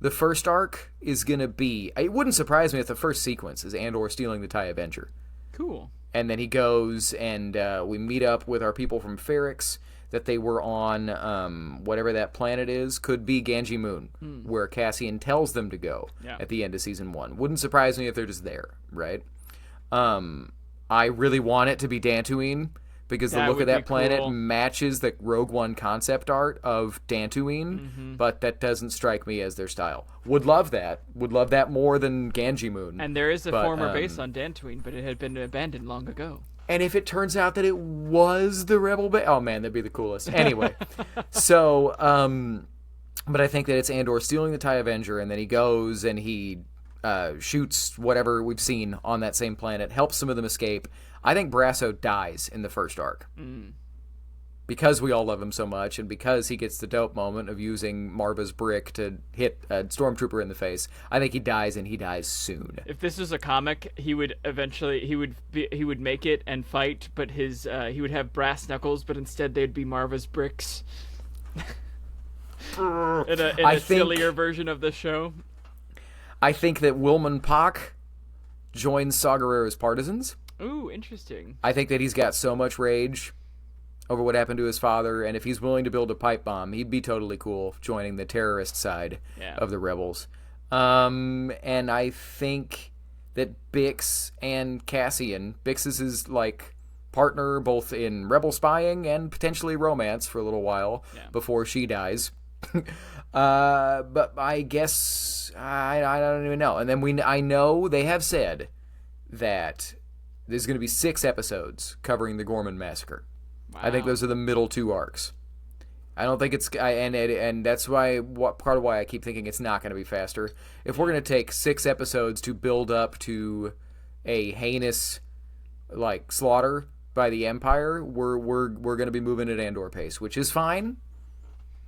the first arc is gonna be. It wouldn't surprise me if the first sequence is Andor stealing the TIE Avenger. Cool. And then he goes and we meet up with our people from Ferrix. That they were on whatever that planet is, could be Ganji Moon, where Cassian tells them to go at the end of season 1. Wouldn't surprise me if they're just there, right? I really want it to be Dantooine, because the look of that planet matches the Rogue One concept art of Dantooine, but that doesn't strike me as their style. Would love that. Would love that more than Ganji Moon. And there is a former base on Dantooine, but it had been abandoned long ago. And if it turns out that it was the Rebel base, oh man, that'd be the coolest. Anyway, so, but I think that it's Andor stealing the TIE Avenger, and then he goes and he shoots whatever we've seen on that same planet, helps some of them escape. I think Brasso dies in the first arc. Because we all love him so much, and because he gets the dope moment of using Marva's brick to hit a stormtrooper in the face. I think he dies, and he dies soon. If this was a comic, he would eventually he would make it and fight, but he would have brass knuckles, but instead they'd be Marva's bricks. in a sillier version of the show. I think that Wilman Pock joins Saw Gerrera's partisans. Ooh, interesting. I think that he's got so much rage over what happened to his father, and if he's willing to build a pipe bomb, he'd be totally cool joining the terrorist side of the rebels. And I think that Bix and Cassian, Bix is his, like, partner both in rebel spying and potentially romance for a little while before she dies. But I guess I don't even know. And then I know they have said that there's going to be 6 episodes covering the Gorman Massacre. Wow. I think those are the middle 2 arcs. I don't think it's and that's part of why I keep thinking it's not going to be faster. If we're going to take 6 episodes to build up to a heinous like slaughter by the Empire, we're going to be moving at Andor pace, which is fine.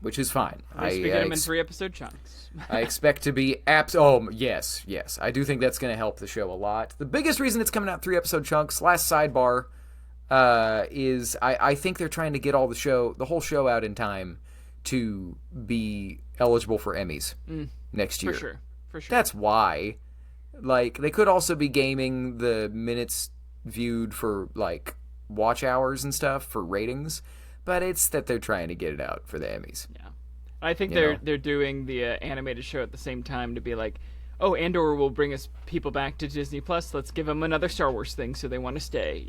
At least we get them in 3-episode chunks. I expect to be yes. I do think that's going to help the show a lot. The biggest reason it's coming out 3-episode chunks, last sidebar, is I think they're trying to get the whole show out in time to be eligible for Emmys next year. For sure. That's why. Like, they could also be gaming the minutes viewed for, like, watch hours and stuff for ratings, but it's that they're trying to get it out for the Emmys. Yeah. I think they're doing the animated show at the same time to be like, oh, Andor will bring us people back to Disney Plus. Let's give them another Star Wars thing so they want to stay,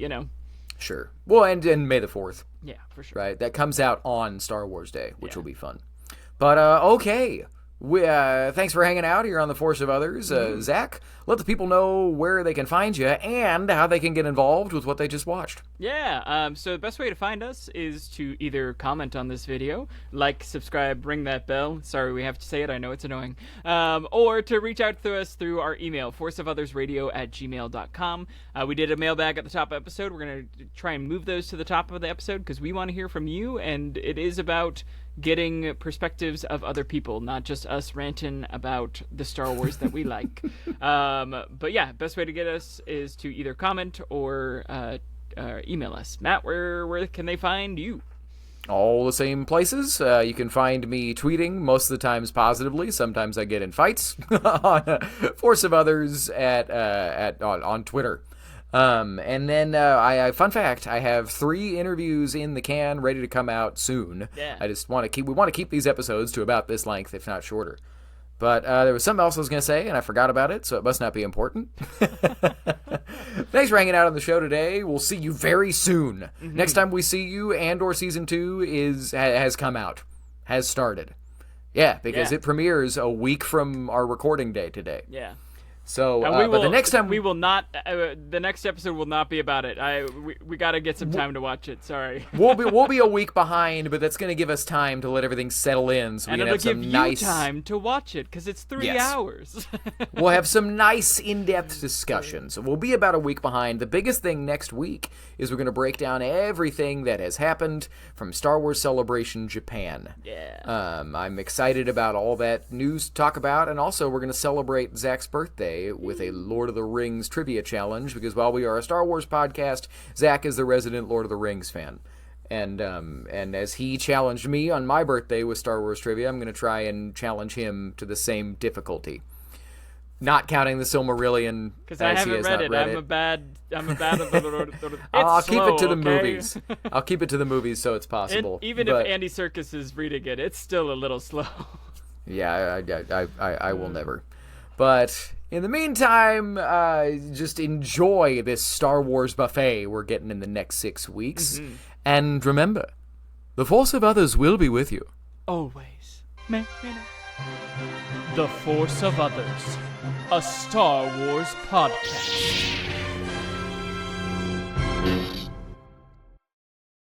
Sure. Well, and May the 4th. Yeah, for sure. Right? That comes out on Star Wars Day, which will be fun. But, okay. Thanks for hanging out here on The Force of Others. Zach, let the people know where they can find you and how they can get involved with what they just watched. Yeah, so the best way to find us is to either comment on this video, like, subscribe, ring that bell. Sorry, we have to say it. I know it's annoying. Or to reach out to us through our email, forceofothersradio@gmail.com. We did a mailbag at the top of the episode. We're going to try and move those to the top of the episode because we want to hear from you, and it is about getting perspectives of other people, not just us ranting about the Star Wars that we like. But yeah, best way to get us is to either comment or email us. Matt, where can they find you? All the same places. You can find me tweeting most of the times positively. Sometimes I get in fights on Force of Others on Twitter. And then fun fact, I have 3 interviews in the can ready to come out soon. Yeah. I just want to keep these episodes to about this length, if not shorter. But there was something else I was going to say, and I forgot about it, so it must not be important. Thanks for hanging out on the show today. We'll see you very soon. Mm-hmm. Next time we see you, Andor Season 2 has come out. Has started. Yeah, because it premieres a week from our recording day today. Yeah. So, but the next time we will not. The next episode will not be about it. We got to get some time to watch it. Sorry. we'll be a week behind, but that's going to give us time to let everything settle in. So we can have some give nice you time to watch it because it's 3 hours. We'll have some nice in-depth discussions. We'll be about a week behind. The biggest thing next week is we're going to break down everything that has happened from Star Wars Celebration Japan. Yeah. I'm excited about all that news to talk about, and also we're going to celebrate Zach's birthday with a Lord of the Rings trivia challenge, because while we are a Star Wars podcast, Zach is the resident Lord of the Rings fan. And as he challenged me on my birthday with Star Wars trivia, I'm going to try and challenge him to the same difficulty. Not counting the Silmarillion, because I haven't read it. I'm a bad. I'll keep it to the movies. I'll keep it to the movies so it's possible. Even if Andy Serkis is reading it, it's still a little slow. Yeah, I will never. But in the meantime, just enjoy this Star Wars buffet we're getting in the next 6 weeks. Mm-hmm. And remember, the force of others will be with you. Always. The Force of Others, a Star Wars podcast.